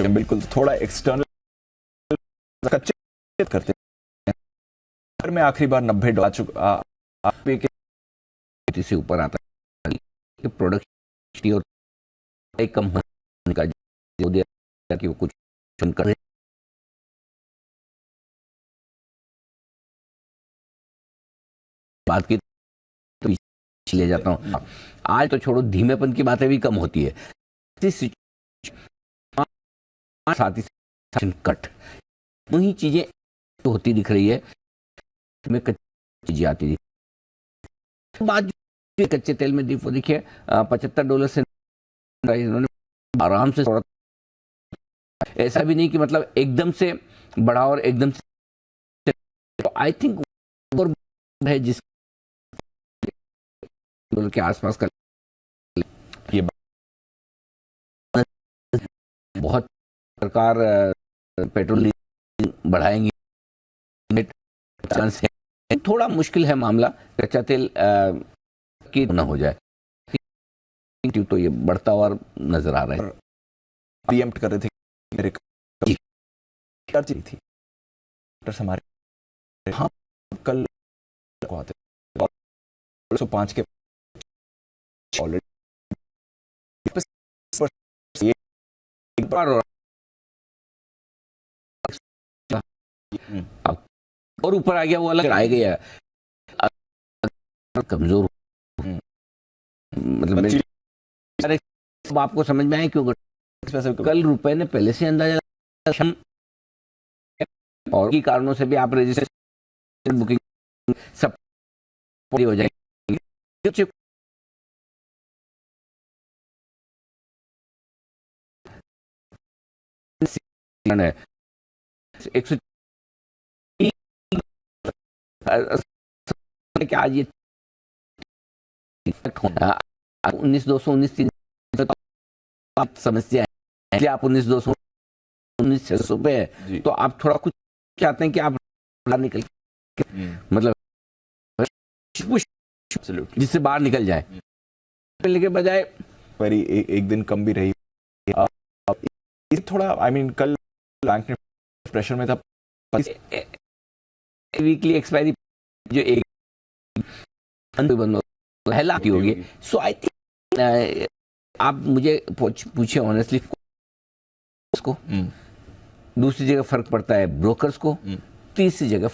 बिल्कुल थोड़ा एक्सटर्नल कच्चे करते हैं। में आखिरी बार $90 से ऊपर आता है कि प्रोडक्शन और कम होने का कि वो कुछ कर बात की तो ले जाता हूँ। आज तो छोड़ो, धीमेपन की बातें भी कम होती है। साथ ही कट वही चीजें तो होती दिख रही है, में कच्ची चीजें आती थी। बात कच्चे तेल में वो देखिए $75 से इन्होंने आराम से थोड़ा, ऐसा भी नहीं कि मतलब एकदम से बढ़ा और एकदम से, तो आई थिंक है जिस के आसपास का ये बहुत सरकार पेट्रोल बढ़ाएंगे, चांस है। थोड़ा मुश्किल है मामला, कच्चा तेल की ना हो जाए तो ये बढ़ता हुआ नजर आ रहा है। प्रीएम्प्ट कर रहे थे मेरे थी हमारे, हाँ कल को आते 105 के ऑलरेडी और ऊपर आ गया वो अलग आ गया, कमजोर मतलब आपको समझ में आए क्यों कल रुपए ने पहले से अंदाजा, और की कारणों से भी आप रजिस्ट्रेशन बुकिंग सब हो जाएगी। 100 आज ये 19,219 समस्या है, आप 19,219 पे है तो आप थोड़ा कुछ चाहते हैं कि आप निकल मतलब जिससे बाहर निकल जाए, के बजाय पर एक दिन कम भी रही थोड़ा। आई मीन कल बैंक ने प्रेशर में था, वीकली एक्सपायरी जो एक पहलाती होगी। सो आई थिंक आप मुझे पूछे ऑनेस्टली, उसको दूसरी जगह फर्क पड़ता है ब्रोकर्स को, तीसरी जगह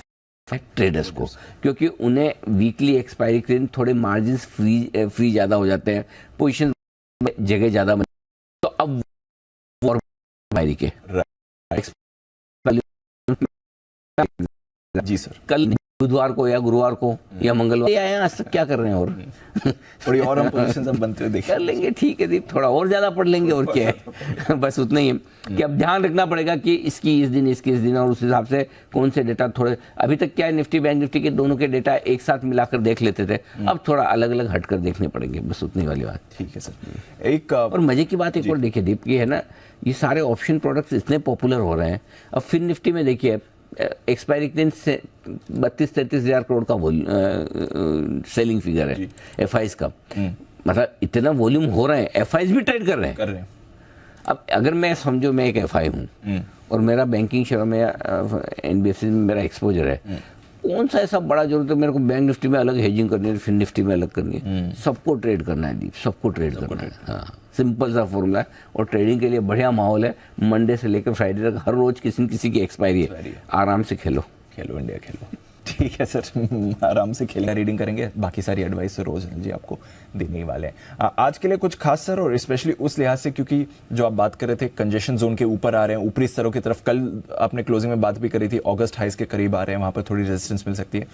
ट्रेडर्स को, क्योंकि उन्हें वीकली एक्सपायरी के दिन थोड़े मार्जिन फ्री ज्यादा हो जाते हैं, पोजीशन जगह ज्यादा, तो अब एक्सपायरी के जी सर कल बुधवार को या गुरुवार को या मंगलवार या आज तक क्या कर रहे हैं, और थोड़ी और हम पोजीशन सब बनते हुए देख कर लेंगे, ठीक है, थोड़ा और ज्यादा पढ़ लेंगे और क्या है। बस उतना ही है कि अब ध्यान रखना पड़ेगा कि इसकी इस दिन और उस हिसाब से कौन से डेटा थोड़े, अभी तक क्या है निफ्टी बैंक निफ्टी के दोनों के डेटा एक साथ मिलाकर देख लेते थे, अब थोड़ा अलग अलग हटकर देखने पड़ेंगे, बस उतनी वाली बात। ठीक है सर। एक और मजे की बात एक और देखिए दीप की है ना, ये सारे ऑप्शन प्रोडक्ट्स इतने पॉपुलर हो रहे हैं। अब फिर निफ्टी में देखिए एक्सपायरी के दिन से 32-33 हजार करोड़ का सेलिंग फिगर है एफआईज का, मतलब इतना वॉल्यूम हो रहा है, एफआईज भी ट्रेड कर रहे हैं। अब अगर मैं समझो मैं एक एफआई हूँ और मेरा बैंकिंग शेयर में एनबीएफसी में मेरा एक्सपोजर है, कौन सा ऐसा बड़ा जरूरत है मेरे को बैंक निफ्टी में अलग हेजिंग करनी है, फिर निफ्टी में अलग करनी है, सबको ट्रेड करना है दीप, सबको ट्रेड करना है। हाँ, सिंपल सा फॉर्मूला है और ट्रेडिंग के लिए बढ़िया माहौल है। मंडे से लेकर फ्राइडे तक हर रोज किसी न किसी की एक्सपायरी है, आराम से खेलो इंडिया खेलो। ठीक है सर, आराम से खेलना, रीडिंग करेंगे, बाकी सारी एडवाइस रोज जी आपको देने ही वाले हैं। आज के लिए कुछ खास सर, और स्पेशली उस लिहाज से क्योंकि जो आप बात कर रहे थे कंजेशन जोन के ऊपर आ रहे हैं, ऊपरी स्तरों की तरफ, कल आपने क्लोजिंग में बात भी करी थी ऑगस्ट हाइस के करीब आ रहे हैं, वहां पर थोड़ी रेजिस्टेंस मिल सकती है,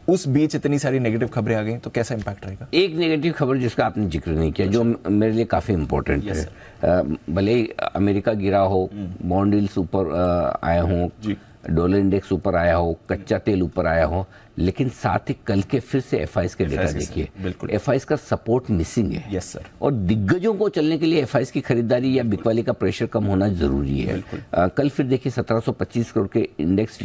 उस बीच इतनी सारी नेगेटिव खबरें आ गई, तो कैसा इंपैक्ट रहेगा? एक नेगेटिव खबर जिसका आपने जिक्र नहीं किया, जो मेरे लिए काफी इंपॉर्टेंट है, भले ही अमेरिका गिरा हो, बॉन्ड यील्ड्स ऊपर आए हों, डॉलर इंडेक्स ऊपर आया हो, कच्चा तेल ऊपर आया हो, लेकिन साथ ही कल के फिर से एफआईएस के डेटा देखिए, बिल्कुल एफआईएस का सपोर्ट मिसिंग है। Yes sir. और दिग्गजों को चलने के लिए एफआईएस की खरीदारी या बिकवाली का प्रेशर कम होना जरूरी है। कल फिर देखिए 1725 करोड़ के इंडेक्स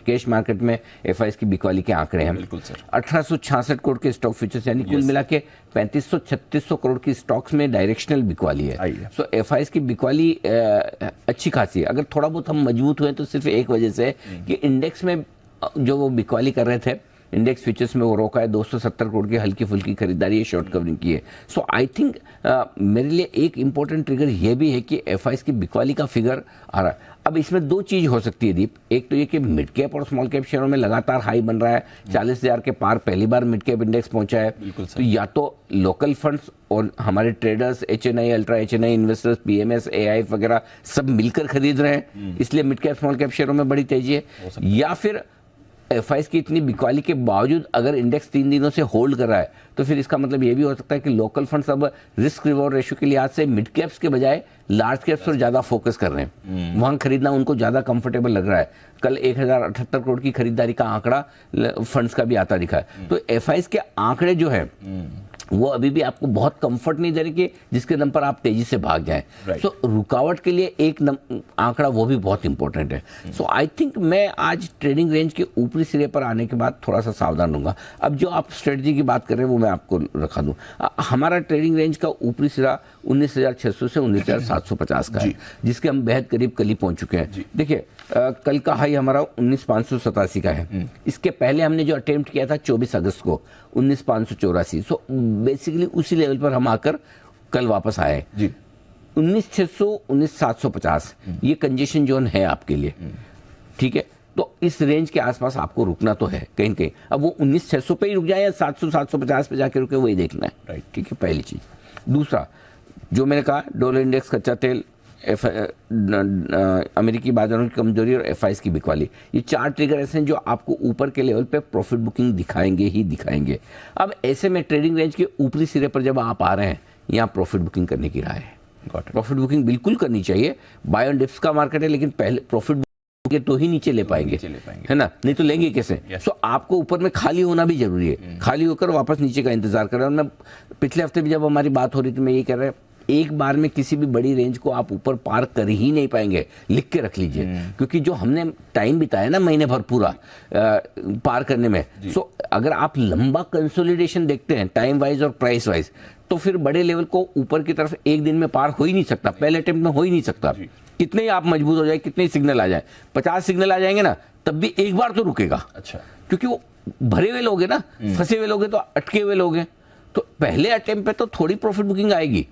कैश मार्केट में एफआईएस की बिकवाली के आंकड़े हैं। बिल्कुल सर। 1866 करोड़ के स्टॉक फ्यूचर्स, यानी कुल मिला के 3500-3600 करोड़ की स्टॉक्स में डायरेक्शनल बिकवाली है। सो एफआईएस की बिकवाली अच्छी खासी है। अगर थोड़ा बहुत हम मजबूत हुए तो सिर्फ एक वजह से कि इंडेक्स में जो वो बिकवाली कर रहे थे, इंडेक्स फ्यूचर्स में वो रोका है। 270 करोड़ की हल्की फुल्की खरीदारी है, शॉर्ट कवरिंग की है। सो आई थिंक मेरे लिए एक इंपॉर्टेंट ट्रिगर ये भी है कि एफआईएस की बिकवाली का फिगर आ रहा है। अब इसमें दो चीज हो सकती है दीप, एक तो ये कि मिड कैप और स्मॉल कैप शेयरों में लगातार हाई बन रहा है। 40,000 के पार पहली बार मिड कैप इंडेक्स पहुंचा है। तो या तो लोकल फंड्स और हमारे traders, HNI, ultra HNI investors, PMS, AIF वगैरह सब मिलकर खरीद रहे हैं, इसलिए मिड कैप स्मॉल कैप शेयरों में बड़ी तेजी है। या फिर एफआईएस की इतनी बिकवाली के बावजूद अगर इंडेक्स 3 दिनों से होल्ड कर रहा है तो फिर इसका मतलब ये भी हो सकता है कि लोकल फंड्स अब रिस्क रिवॉर्ड रेशियो के लिहाज से मिड कैप्स के बजाय लार्ज कैप्स पर ज्यादा फोकस कर रहे हैं। वहां खरीदना उनको ज्यादा कंफर्टेबल लग रहा है। कल 1078 करोड़ की खरीदारी का आंकड़ा फंड्स का भी आता दिखा है। तो एफआईएस के आंकड़े जो है वो अभी भी आपको बहुत कंफर्ट नहीं दे रहे कि जिसके दम पर आप तेजी से भाग जाएं। सो रुकावट के लिए एक आंकड़ा वो भी बहुत इंपॉर्टेंट है। सो आई थिंक मैं आज ट्रेडिंग रेंज के ऊपरी सिरे पर आने के बाद थोड़ा सा सावधान रहूंगा। अब जो आप स्ट्रेटजी की बात कर रहे हैं वो मैं आपको रखा दूं। हमारा ट्रेडिंग रेंज का ऊपरी सिरा 19,600 से 19,750 का है, जिसके हम बेहद करीब कल ही पहुंच चुके हैं। देखिए कल का हाई हमारा 19,587 का है। इसके पहले हमने जो अटेम्प्ट किया था 24 अगस्त को 19,584। सो बेसिकली उसी लेवल पर हम आकर कल वापस आए। 19,600 19,750 ये कंजेशन जोन है आपके लिए, ठीक है। तो इस रेंज के आसपास आपको रुकना तो है कहीं कहीं। अब वो 19,600 पे ही रुक जाए या 700 750 पे जाके रुके, वही देखना है, राइट, ठीक है, पहली चीज। दूसरा जो मैंने कहा, डॉलर इंडेक्स, कच्चा तेल, अमेरिकी बाजारों की कमजोरी और एफआईएस की बिकवाली, ये 4 ट्रिगर ऐसे हैं जो आपको ऊपर के लेवल पे प्रॉफिट बुकिंग दिखाएंगे ही दिखाएंगे। अब ऐसे में ट्रेडिंग रेंज के ऊपरी सिरे पर जब आप आ रहे हैं, यहाँ प्रॉफिट बुकिंग करने की राय है। प्रॉफिट बुकिंग बिल्कुल करनी चाहिए। बाय ऑन डिप्स का मार्केट है, लेकिन पहले प्रॉफिट तो ही नीचे ले पाएंगे, है ना, नहीं तो लेंगे कैसे। सो आपको ऊपर में खाली होना भी जरूरी है, खाली होकर वापस नीचे का इंतजार करें। और मैं पिछले हफ्ते भी जब हमारी बात हो रही थी, मैं ये कह रहा एक बार में किसी भी बड़ी रेंज को आप ऊपर पार कर ही नहीं पाएंगे, लिख के रख लीजिए। क्योंकि जो हमने टाइम बिताया ना महीने भर पूरा पार करने में, सो अगर आप लंबा कंसोलिडेशन देखते हैं टाइम वाइज और प्राइस वाइज, तो फिर बड़े लेवल को ऊपर की तरफ एक दिन में पार हो ही नहीं सकता, पहले अटेम्प्ट में हो ही नहीं सकता। कितने ही आप मजबूत हो जाए, कितने ही सिग्नल आ जाए, 50 सिग्नल आ जाएंगे ना, तब भी एक बार तो रुकेगा। अच्छा, क्योंकि वो भरे हुए लोग हैं ना, फंसे हुए लोग हैं, तो अटके हुए लोग हैं, तो पहले अटेम्प्ट पे तो थोड़ी प्रॉफिट बुकिंग आएगी,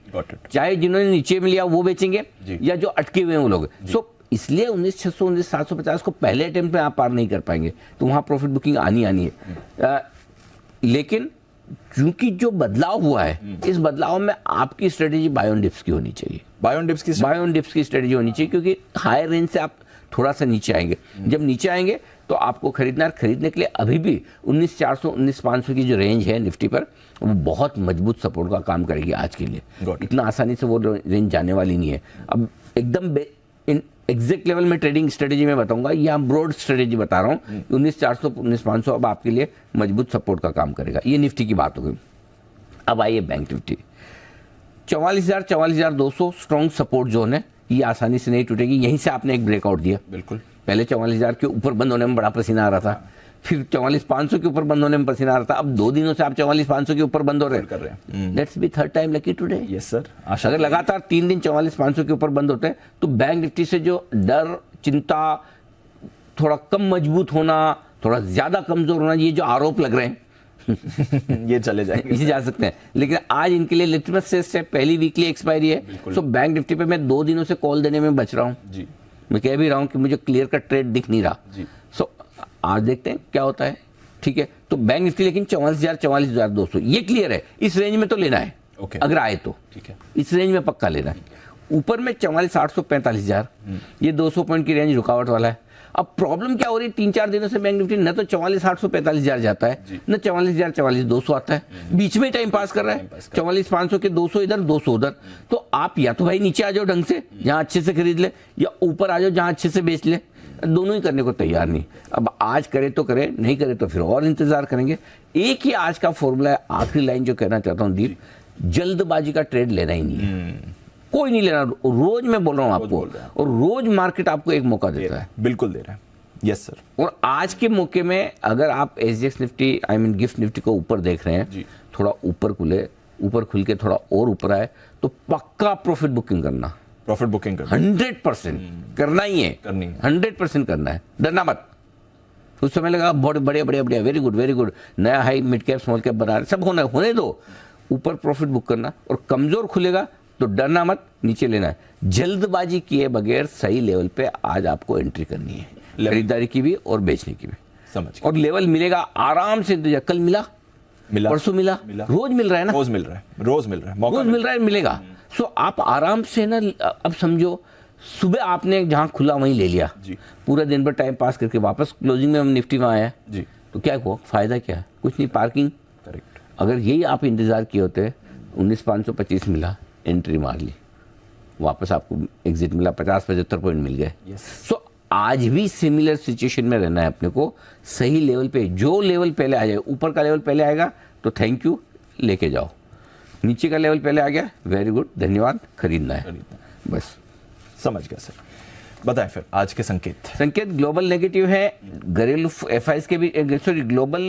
चाहे जिन्होंने नीचे में लिया वो बेचेंगे या जो अटके हुए हैं वो लोग। सो इसलिए 19,600 19,750 को पहले अटेम्प्ट में आप पार नहीं कर पाएंगे, तो वहां प्रॉफिट बुकिंग आनी है। लेकिन क्योंकि जो बदलाव हुआ है, इस बदलाव में आपकी स्ट्रेटेजी बाय ऑन डिप्स की होनी चाहिए। बाय ऑन डिप्स की स्ट्रेटेजी होनी चाहिए, क्योंकि हायर रेंज से आप थोड़ा सा नीचे आएंगे। जब नीचे आएंगे तो आपको खरीदने के लिए अभी भी 19,400 19,500 की जो रेंज है निफ्टी पर, वो बहुत मजबूत सपोर्ट का काम करेगी आज के लिए। इतना आसानी से वो रेंज जाने वाली नहीं है। अब एकदम एग्जैक्ट लेवल में ट्रेडिंग स्ट्रेटेजी में बताऊंगा, या ब्रॉड स्ट्रेटेजी बता रहा हूँ। 19,400 19,500 अब आपके लिए मजबूत सपोर्ट का काम करेगा। ये निफ्टी की बात हो गई। अब आइए bank Nifty. 44,000 44,200 strong support zone है, ये आसानी से नहीं टूटेगी। यहीं से आपने एक ब्रेकआउट दिया। बिल्कुल, पहले 44,000 के ऊपर बंद होने में बड़ा पसीना आ रहा था, फिर 44,500 के ऊपर बंद होने में पसीना आ रहा था। अब 2 दिनों से आप 44,500 के ऊपर बंद हो रहे हैं। Let's be third time lucky today. Yes sir. अगर लगातार 3 दिन 44,500 के ऊपर बंद होते हैं, तो बैंक निफ्टी से जो डर, चिंता, थोड़ा कम मजबूत होना, थोड़ा ज्यादा कमजोर होना, ये जो आरोप लग रहे हैं ये चले जाएंगे, इसे जा सकते हैं। लेकिन आज इनके लिए लिटमस टेस्ट है, पहली वीकली एक्सपायरी है। सो बैंक निफ्टी पे मैं 2 दिनों से कॉल देने में बच रहा हूँ। मैं कह भी रहा हूँ कि मुझे क्लियर का ट्रेड दिख नहीं रहा। सो आज देखते हैं क्या होता है, ठीक है। तो बैंक निफ्टी लेकिन 44,000 44,200 ये क्लियर है, इस रेंज में तो लेना है। अगर आए तो ठीक है, इस रेंज में पक्का लेना है। ऊपर में 44,800 45,000, ये 200 पॉइंट की रेंज रुकावट वाला है। अब प्रॉब्लम क्या हो रही है, 3-4 दिनों से बैंक निफ्टी न तो 44,800 45,000 जाता है, न 44,000 44,200 आता है, बीच में टाइम पास कर रहा है। 44,500 के 200 इधर 200 उधर। तो आप या तो भाई नीचे आ जाओ ढंग से, जहां अच्छे से खरीद ले, या ऊपर आ जाओ जहां अच्छे से बेच ले। दोनों ही करने को तैयार नहीं। अब आज करे तो करे, नहीं करे तो फिर और इंतजार करेंगे। एक ही आज का फॉर्मूला है, आखिरी लाइन जो कहना चाहता हूं दीप, जल्दबाजी का ट्रेड लेना ही नहीं है, कोई नहीं लेना। रोज मैं बोल रहा हूं आपको, और रोज मार्केट आपको एक मौका देता है। बिल्कुल दे रहा है, यस सर। और आज के मौके में अगर आप SGX निफ्टी गिफ्ट निफ्टी को ऊपर देख रहे हैं, थोड़ा ऊपर खुल के थोड़ा और ऊपर आए तो पक्का प्रॉफिट बुकिंग करना, प्रॉफिट बुकिंग करना 100% करना ही है, करनी है। 100% करना है, डरना मत। उस समय लगा बहुत बढ़िया बढ़िया बढ़िया, वेरी गुड, नया high mid cap small cap बना रहे, सब होने दो, ऊपर प्रॉफिट बुक करना। और कमजोर खुलेगा तो डरना मत, नीचे लेना है। जल्दबाजी किए बगैर सही लेवल पे आज आपको एंट्री करनी है, खरीदारी की भी और बेचने की भी। समझ। और लेवल मिलेगा आराम से, कल मिला, परसों मिला, रोज मिल रहा है ना, रोज मिल रहा है, मौका रोज मिल रहा है, मिलेगा। सो आप आराम से ना, अब समझो सुबह आपने जहां खुला वहीं ले लिया जी, पूरा दिन भर टाइम पास करके वापस क्लोजिंग में हम निफ्टी में आया जी, तो क्या हुआ, फायदा क्या है, कुछ नहीं, पार्किंग। करेक्ट। अगर यही आप इंतजार किए होते, 19,525 मिला, एंट्री मार ली, वापस आपको एग्जिट मिला, 50-75 पॉइंट मिल गए। सो आज भी सिमिलर सिचुएशन में रहना है अपने को, सही लेवल पे, जो लेवल पहले आ जाए, ऊपर का लेवल पहले आएगा तो थैंक यू, लेके जाओ। नीचे का लेवल पहले आ गया, वेरी गुड, धन्यवाद, खरीदना है, बस। समझ गया सर। बताएं फिर आज के संकेत ग्लोबल नेगेटिव है, घरेलू FIs के भी, सॉरी ग्लोबल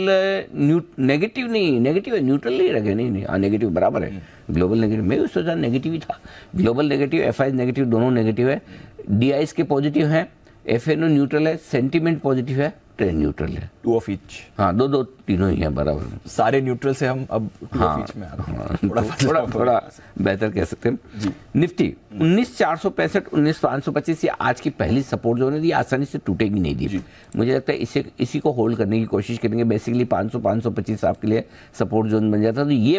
नेगेटिव नहीं, नेगेटिव है, न्यूट्रल नहीं रखे, नहीं हाँ नेगेटिव बराबर है, ग्लोबल नेगेटिव, मैं भी सोचा नेगेटिव ही था। ग्लोबल नेगेटिव, FIs नेगेटिव, दोनों नेगेटिव है। DIs के पॉजिटिव है, FNO न्यूट्रल है, सेंटीमेंट पॉजिटिव है, ट्रेंड न्यूट्रल है, 2 ऑफ ईच। हाँ, दो तीनों ही है बराबर। सारे न्यूट्रल से हम अब 2 ऑफ ईच में आ रहे हैं, थोड़ा बेहतर कह सकते हैं। निफ्टी 19,465, 19,525 ये आज की पहली सपोर्ट जोन है, ये आसानी से टूटेगी नहीं दी। मुझे लगता है इसी को होल्ड करने की कोशिश करेंगे। बेसिकली 500-525 आपके लिए सपोर्ट जोन बन जाता है। तो ये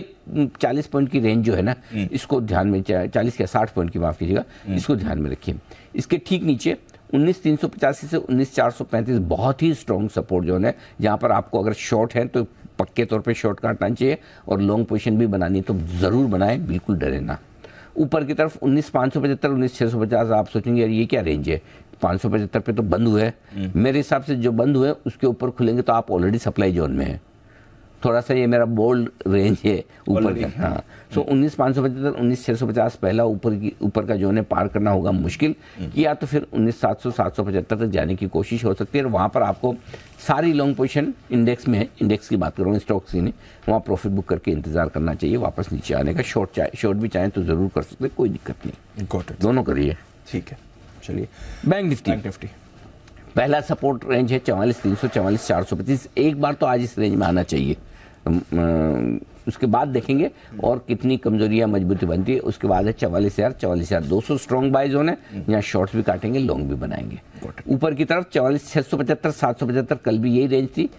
40 पॉइंट की रेंज जो है ना, इसको ध्यान में, 40 या 60 पॉइंट की माफ कीजिएगा, इसको ध्यान में रखिए। इसके ठीक नीचे 19,385 से 19,435 बहुत ही स्ट्रॉन्ग सपोर्ट जोन है, जहां पर आपको अगर शॉर्ट है तो पक्के तौर पे शॉर्ट काटना चाहिए, और लॉन्ग पोजीशन भी बनानी है तो जरूर बनाएं, बिल्कुल डरे ना। ऊपर की तरफ 19,575, 19,650, आप सोचेंगे यार ये क्या रेंज है, 575 पे तो बंद हुए हैं। मेरे हिसाब से जो बंद हुए उसके ऊपर खुलेंगे तो आप ऑलरेडी सप्लाई जोन में है। थोड़ा सा ये मेरा बोल्ड रेंज है ऊपर का। हाँ, सो 19,575, 19,650 पहला ऊपर का जोन है, पार करना होगा मुश्किल, या तो फिर 19,700, 775 तक जाने की कोशिश हो सकती है। और वहाँ पर आपको सारी लॉन्ग पोजीशन इंडेक्स में है, इंडेक्स की बात कर रहा हूँ, स्टॉक्स की नहीं, वहाँ प्रॉफिट बुक करके इंतजार करना चाहिए वापस नीचे आने का। शॉर्ट भी चाहें तो जरूर कर सकते, कोई दिक्कत नहीं, दोनों करिए। ठीक है, चलिए। बैंक निफ्टी पहला सपोर्ट रेंज है 44,300, 44,425। एक बार तो आज इस रेंज में आना चाहिए, उसके बाद देखेंगे और कितनी कमजोरी या मजबूती बनती है। उसके बाद है 44,000, 44,200 स्ट्रॉन्ग बाय जोन है, यहाँ शॉर्ट्स भी काटेंगे, लॉन्ग भी बनाएंगे। ऊपर की तरफ 44,675, 775, कल भी यही रेंज थी,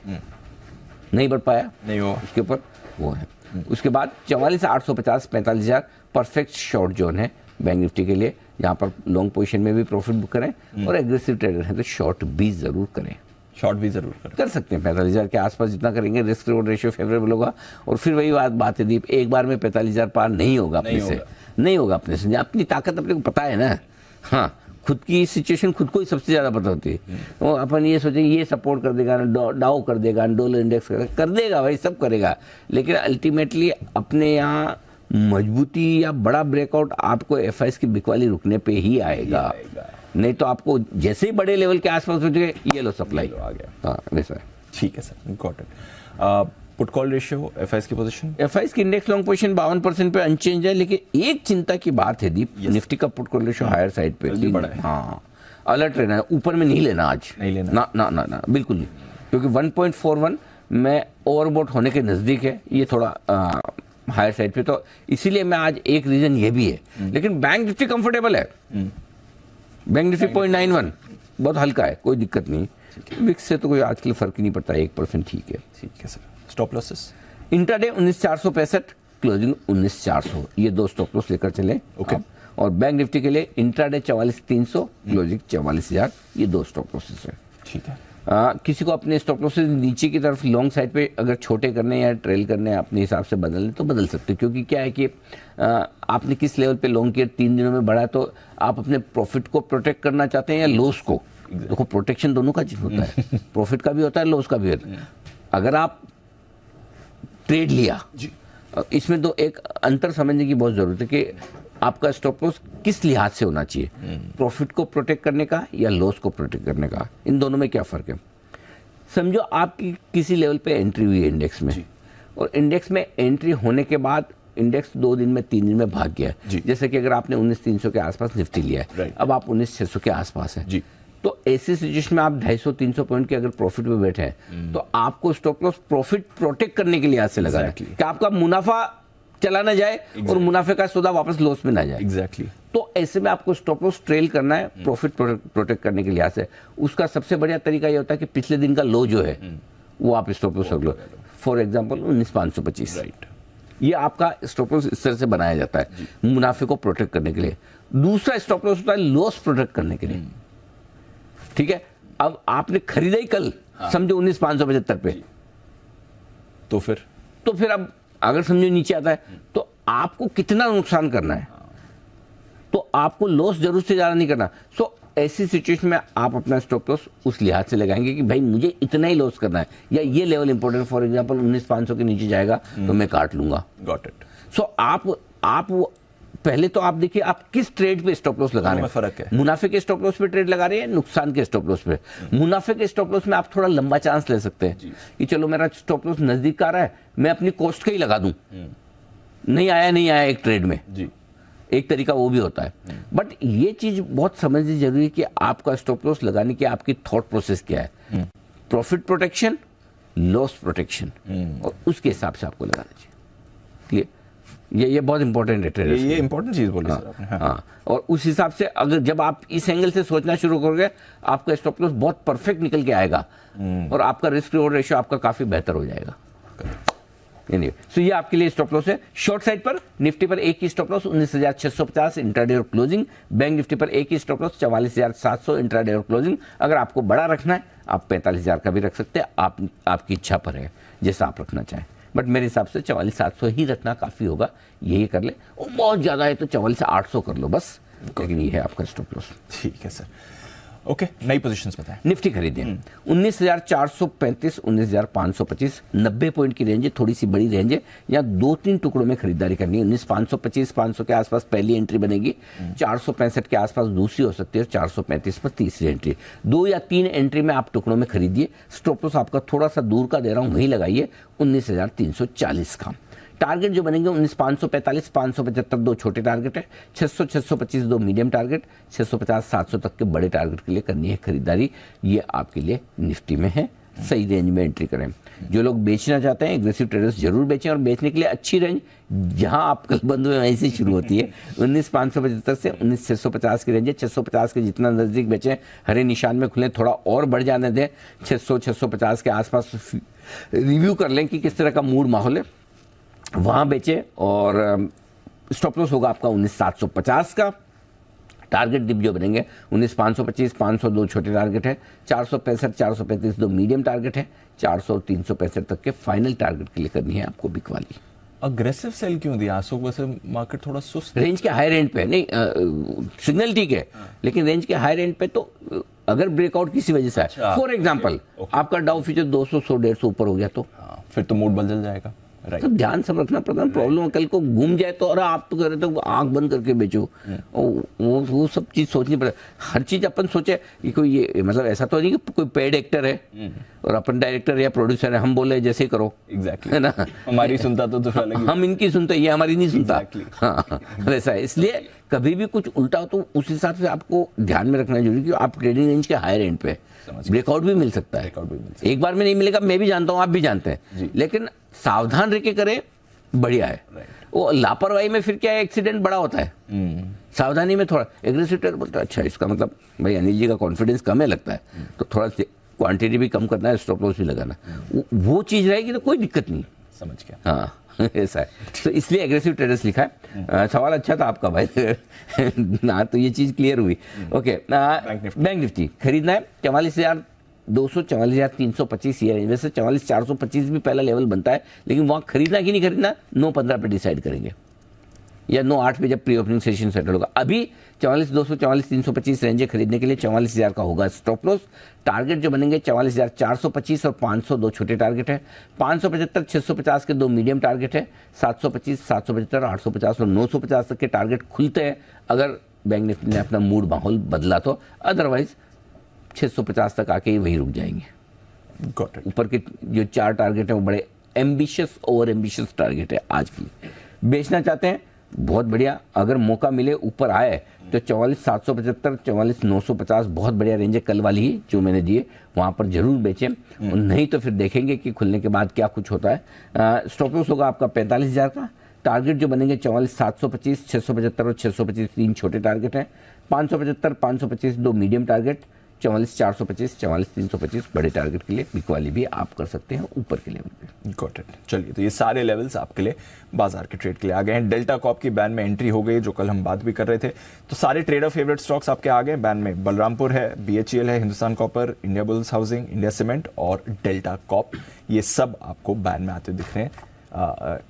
नहीं बढ़ पाया, नहीं हो उसके ऊपर वो है। उसके बाद 44,850, 45,000 परफेक्ट शॉर्ट जोन है बैंक निफ्टी के लिए, जहाँ पर लॉन्ग पोजीशन में भी प्रॉफिट बुक करें, और एग्रेसिव ट्रेडर हैं तो शॉर्ट भी जरूर करें, शॉर्ट भी जरूर कर सकते हैं। 45,000 के आसपास जितना करेंगे रिस्क रिवॉर्ड रेशियो फेवरेबल होगा। और फिर वही बात है दीप, एक बार में 45,000 पार नहीं होगा अपने से, नहीं होगा अपने से। अपनी ताकत अपने को पता है ना, हाँ, खुद की सिचुएशन खुद को ही सबसे ज्यादा पता होती है। तो अपन ये सोचें ये सपोर्ट कर देगा, डाउ कर देगा, डॉलर इंडेक्स कर देगा, भाई सब करेगा, लेकिन अल्टीमेटली अपने यहाँ मजबूती या बड़ा ब्रेकआउट आपको FIs की बिकवाली रुकने पे ही आएगा। नहीं तो आपको जैसे ही बड़े लेवल के आसपास पहुंचे, ये लो सप्लाई आ गया, हाँ वैसा है। ठीक है sir, got it. Put call ratio, FIs की पोजीशन, FIs की इंडेक्स लॉन्ग पोजीशन 52% पे अनचेंज है, लेकिन एक चिंता की बात है दीप, निफ्टी का put call ratio higher side पे बड़ा है। हाँ, अलर्ट रहना है, ऊपर में नहीं लेना आज, नहीं लेना, ना ना ना ना बिल्कुल नहीं, क्योंकि 1.41 में ओवरबॉट होने के नजदीक है, ये थोड़ा हायर साइड पे, तो इसीलिए मैं आज, एक रीजन ये भी है। लेकिन बैंक निफ्टी कंफर्टेबल है, बैंक निफ्टी 0.91 बहुत हल्का है, कोई दिक्कत नहीं। विक्स से तो कोई आज के लिए फर्क ही नहीं पड़ता, 1% ठीक है। ठीक है sir. Stop losses, intraday 19,465, closing 19,400, ये दो स्टॉप लॉस लेकर चले। ओके। और बैंक निफ्टी के लिए इंट्राडे 44,300, क्लोजिंग 44,000, ये दो स्टॉप लॉसेस है। ठीक है। किसी को अपने स्टॉप लॉसेस नीचे की तरफ लॉन्ग साइड पे अगर छोटे करने या ट्रेल करने अपने हिसाब से बदलने तो बदल सकते हैं, क्योंकि क्या है कि आपने किस लेवल पे लॉन्ग किया, 3 दिनों में बढ़ा, तो आप अपने प्रॉफिट को प्रोटेक्ट करना चाहते हैं या लॉस को, देखो प्रोटेक्शन दोनों का चीज होता है, प्रॉफिट का भी होता है, लॉस का भी होता है। अगर आप ट्रेड लिया, इसमें तो एक अंतर समझने की बहुत जरूरत है कि आपका स्टॉप लॉस किस लिहाज से होना चाहिए, प्रॉफिट को प्रोटेक्ट करने का या लॉस को प्रोटेक्ट करने का, इन दोनों में क्या फर्क है। समझो आपकी किसी लेवल पे एंट्री हुई है इंडेक्स में, और इंडेक्स में एंट्री होने के बाद इंडेक्स 2 दिन में 3 दिन में भाग गया है। जैसे कि अगर आपने 19,300 के आसपास निफ्टी लिया है, अब आप 19,600 के आसपास है, तो ऐसी सिचुएशन में आप 250-300 पॉइंट के अगर प्रॉफिट पे बैठे हैं, तो आपको स्टॉप लॉस प्रॉफिट प्रोटेक्ट करने के लिए आज से लगाना है कि आपका मुनाफा चला ना जाए और मुनाफे का सौदा वापस लॉस में ना जाए। एग्जैक्टली। तो ऐसे में आपको स्टॉप लॉस ट्रेल करना है प्रॉफिट प्रोटेक्ट करने के लिहाज से। उसका सबसे बढ़िया तरीका ये होता है कि पिछले दिन का लो जो है वो आप स्टॉप लॉस रख लो। फॉर एग्जाम्पल 19,525, ये आपका स्टॉप लॉस इस तरह से बनाया जाता है मुनाफे को प्रोटेक्ट करने के लिए। दूसरा स्टॉप लॉस होता है लॉस प्रोटेक्ट करने के लिए। ठीक है, अब आपने खरीदा ही कल, समझो 19,575 पे, तो फिर अब अगर समझो नीचे आता है तो आपको कितना नुकसान करना है, तो आपको लॉस जरूर से ज्यादा नहीं करना। सो ऐसी सिचुएशन में आप अपना स्टॉप लॉस उस लिहाज से लगाएंगे कि भाई मुझे इतना ही लॉस करना है, या ये लेवल इंपॉर्टेंट, फॉर एग्जांपल 19,500 के नीचे जाएगा तो मैं काट लूंगा। Got it. सो आप पहले तो आप देखिए आप किस ट्रेड पे स्टॉप लॉस लगा रहे हैं। फर्क है, मुनाफे के स्टॉप लॉस पे ट्रेड लगा रहे हैं, नुकसान के स्टॉप लॉस पे। मुनाफे के स्टॉप लॉस में आप थोड़ा लंबा चांस ले सकते हैं कि चलो मेरा स्टॉप लॉस नजदीक आ रहा है, मैं अपनी कॉस्ट का ही लगा दूं, नहीं आया एक ट्रेड में जी। एक तरीका वो भी होता है। बट ये चीज बहुत समझनी जरूरी है कि आपका स्टॉप लॉस लगाने की आपकी थॉट प्रोसेस क्या है, प्रॉफिट प्रोटेक्शन, लॉस प्रोटेक्शन, और उसके हिसाब से आपको लगाना चाहिए। ये बहुत इंपॉर्टेंट है ट्रेडर्स, ये इंपॉर्टेंट चीज बोली सर आपने। हाँ, और उस हिसाब से अगर जब आप इस एंगल से सोचना शुरू करोगे, आपका स्टॉप लॉस बहुत परफेक्ट निकल के आएगा और आपका रिस्क रिवॉर्ड रेशियो आपका काफी बेहतर हो जाएगा। सो ये आपके लिए स्टॉप लॉस है। शॉर्ट साइड पर निफ्टी पर एक ही स्टॉप लॉस 19,650 इंट्राडे और क्लोजिंग। बैंक निफ्टी पर एक ही स्टॉप लॉस 44,700 इंट्राडे और क्लोजिंग। अगर आपको बड़ा रखना है आप 45,000 का भी रख सकते हैं, आपकी इच्छा पर है जैसा आप रखना चाहें। बट मेरे हिसाब से 44,700 ही रखना काफी होगा, यही कर ले। और बहुत ज्यादा है तो 44,800 कर लो बस, लेकिन ये है आपका स्टॉप लॉस। ठीक है सर। ओके, नई पोजीशंस बताएं। निफ्टी खरीदें 19,435, 19,525, 90 पॉइंट की रेंज है, थोड़ी सी बड़ी रेंज है। यहाँ 2-3 टुकड़ों में खरीदारी करनी है। 19,525, 500 के आसपास पहली एंट्री बनेगी, 465 के आसपास दूसरी हो सकती है, 435 पर तीसरी एंट्री। 2 या 3 एंट्री में आप टुकड़ों में खरीदिए। स्टॉप लॉस आपका थोड़ा सा दूर का दे रहा हूँ, वहीं लगाइए 19,340 का। टारगेट जो बनेंगे 19,545, 575 दो छोटे टारगेट है, 600, 625 दो मीडियम टारगेट, 650, 700 तक के बड़े टारगेट के लिए करनी है खरीदारी। ये आपके लिए निफ्टी में है, सही रेंज में एंट्री करें। जो लोग बेचना चाहते हैं एग्रेसिव ट्रेडर्स जरूर बेचें, और बेचने के लिए अच्छी रेंज जहां आप कल बंद हुए वहीं से शुरू होती है। 19,575 से 19,650 की रेंज है। 650 के जितना नजदीक बेचें, हरे निशान में खुलें, थोड़ा और बढ़ जाने दें। 600, 650 के आसपास रिव्यू कर लें कि किस तरह का मूड माहौल है, वहां बेचे। और स्टॉप लॉस होगा आपका 19,750 का। टारगेट डिप जो बनेंगे 19,525, 500 दो छोटे टारगेट है, 465, 435 दो मीडियम टारगेट है, 400 और 365 तक के फाइनल टारगेट के लिए करनी है आपको बिक वाली। अग्रेसिव सेल क्यों दिया आशोक? वैसे मार्केट थोड़ा सुस्त, रेंज के हाई रेंज पे नहीं, सिग्नल ठीक है, लेकिन रेंज के हाई रेंज पे तो अगर ब्रेकआउट किसी वजह से है, फॉर एग्जांपल आपका डाउ फ्यूचर 200, 100, 150 ऊपर हो गया तो फिर तो मूड बदल जाएगा। तो ध्यान सब रखना पड़ता है। प्रॉब्लम कल को घूम जाए तो, अरे आप तो कह रहे थे आंख बंद करके बेचो, वो सब चीज सोचनी पड़े। हर चीज अपन सोचे कि कोई ये मतलब ऐसा तो नहीं कि कोई पेड एक्टर है और अपन डायरेक्टर या प्रोड्यूसर है, हम बोले जैसे ही करो। एग्जैक्टली है ना, हमारी सुनता तो अलग, हम इनकी सुनते, ये हमारी नहीं सुनता। हाँ, वैसा है। इसलिए कभी भी कुछ उल्टा हो तो उस हिसाब से आपको ध्यान में रखना जरूरी, कि आप ट्रेडिंग रेंज के हाई रेंज पे ब्रेकआउट भी मिल सकता है। एक बार में नहीं मिलेगा, मैं भी जानता हूँ, आप भी जानते हैं, लेकिन सावधान रह के करें, बढ़िया है। वो लापरवाही में फिर क्या है, एक्सीडेंट बड़ा होता है। सावधानी में थोड़ा एग्रेसिव ट्रेड बोलता है, अच्छा इसका मतलब भाई अनिल जी का कॉन्फिडेंस कम है लगता है, तो थोड़ा क्वांटिटी भी कम करना है, स्टॉप लॉस भी लगाना, वो चीज रहेगी तो कोई दिक्कत नहीं। समझ गया। हाँ ऐसा है, तो इसलिए एग्रेसिव ट्रेडर्स लिखा है। सवाल अच्छा था आपका भाई ना, तो ये चीज क्लियर हुई। ओके, बैंक निफ्टी खरीदना है 44,200, 44,325 ये रेंज। वैसे 44,425 भी पहला लेवल बनता है, लेकिन वहां खरीदना कि नहीं खरीदना 9-15 पे डिसाइड करेंगे। या 9-8 पे जब प्री ओपनिंग सेशन सेटल होगा। अभी 44,200 44,325 रेंज खरीदने के लिए 44,000 का होगा स्टॉप लॉस। टारगेट जो बनेंगे 44,425 और 500 दो छोटे टारगेट है, 575 650 के दो मीडियम टारगेट है, 725 775 850 और 950 तक के टारगेट खुलते हैं अगर बैंक निफ्टी ने अपना मूड माहौल बदला तो। अदरवाइज 650 तक आके ही वही रुक जाएंगे। ऊपर के जो 4 टारगेट है वो बड़े एम्बिशियस ओवर एम्बिशियस टारगेट है आज की। बेचना चाहते हैं बहुत बढ़िया, अगर मौका मिले ऊपर आए तो 44,775 44,950 बहुत बढ़िया रेंज है कल वाली ही जो मैंने दिए, वहां पर जरूर बेचें। और नहीं तो फिर देखेंगे कि खुलने के बाद क्या कुछ होता है। स्टॉप लॉस होगा आपका 45,000 का। टारगेट जो बनेंगे 44,725 675 और 625 3 छोटे टारगेट हैं, 575 525 दो मीडियम टारगेट, 44,425 44,325 बड़े टारगेट के लिए बिक वाली भी आप कर सकते हैं ऊपर के लेवल पे। Got it. चलिए, तो ये सारे लेवल्स आपके लिए बाजार के ट्रेड के लिए आ गए हैं। डेल्टा कॉप की बैन में एंट्री हो गई जो कल हम बात भी कर रहे थे। तो सारे ट्रेडर फेवरेट स्टॉक्स आपके आ गए बैन में। बलरामपुर है, BHEL है, Hindustan copper, India bulls housing, India cement और डेल्टा कॉप, ये सब आपको बैन में आते दिख रहे हैं।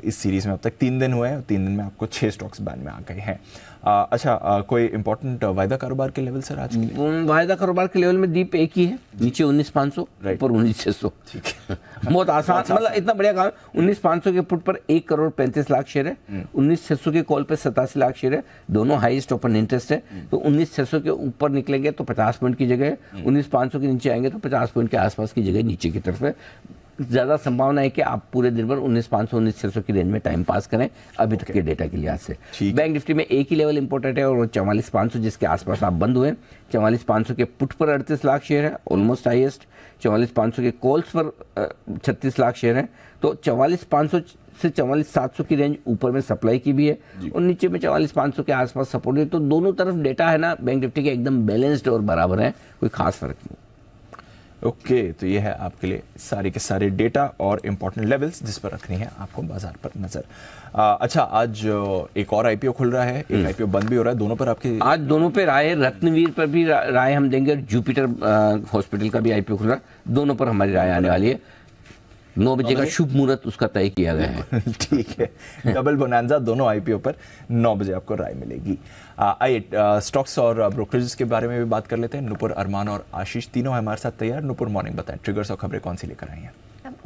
इस सीरीज में अब तक 3 दिन हुए हैं, 3 दिन में आपको 6 स्टॉक्स बैन में आ गए हैं। अच्छा, कोई इंपॉर्टेंट वायदा कारोबार के लेवल सर आज के? वायदा कारोबार के लेवल में दीप एक ही है, नीचे 19,500 ऊपर 19,600। ठीक है, बहुत आसान, मतलब इतना बढ़िया काम। 19,500 के पुट पर 1 करोड़ 35 लाख शेयर है, 19,600 के कॉल पर 87 लाख शेयर है, दोनों हाईएस्ट ओपन इंटरेस्ट है। तो 19,600 के ऊपर निकलेंगे तो 50 पॉइंट की जगह, 19,500 के नीचे आएंगे तो 50 पॉइंट के आसपास की जगह नीचे की तरफ है। ज़्यादा संभावना है कि आप पूरे दिन भर 19,500 19,600 की रेंज में टाइम पास करें अभी तक के डेटा के लिहाज से। बैंक निफ्टी में एक ही लेवल इंपॉर्टेंट है और वो 44,500 जिसके आसपास आप बंद हुए। 44,500 के पुट पर 38 लाख शेयर है, ऑलमोस्ट हाईएस्ट। 44,500 के कॉल्स पर 36 लाख शेयर है। तो 44,500 से 44,700 की रेंज ऊपर में सप्लाई की भी है और नीचे में 44,500 के आसपास सपोर्ट है। तो दोनों तरफ डेटा है ना बैंक निफ्टी के एकदम बैलेंस्ड और बराबर है, कोई खास फर्क नहीं। ओके, तो ये है आपके लिए सारे के सारे डेटा और इंपॉर्टेंट लेवल्स जिस पर रखनी है आपको बाजार पर नजर। अच्छा, आज एक और आईपीओ खुल रहा है, एक आईपीओ बंद भी हो रहा है, दोनों पर आपकी? आज दोनों पे राय है, रत्नवीर पर भी राय हम देंगे, जुपिटर हॉस्पिटल का भी आईपीओ खुल रहा है, दोनों पर हमारी राय आने वाली है। 9 बजे का शुभ मुहूर्त उसका तय किया गया है। ठीक है, डबल बोनांजा दोनों आईपीओ पर 9 बजे आपको राय मिलेगी। आइए स्टॉक्स और ब्रोकरेजेस के बारे में भी बात कर लेते हैं। नुपुर, अरमान और आशीष तीनों हमारे साथ तैयार। नुपुर, मॉर्निंग बताएं, ट्रिगर्स और खबरें कौन सी लेकर आई हैं?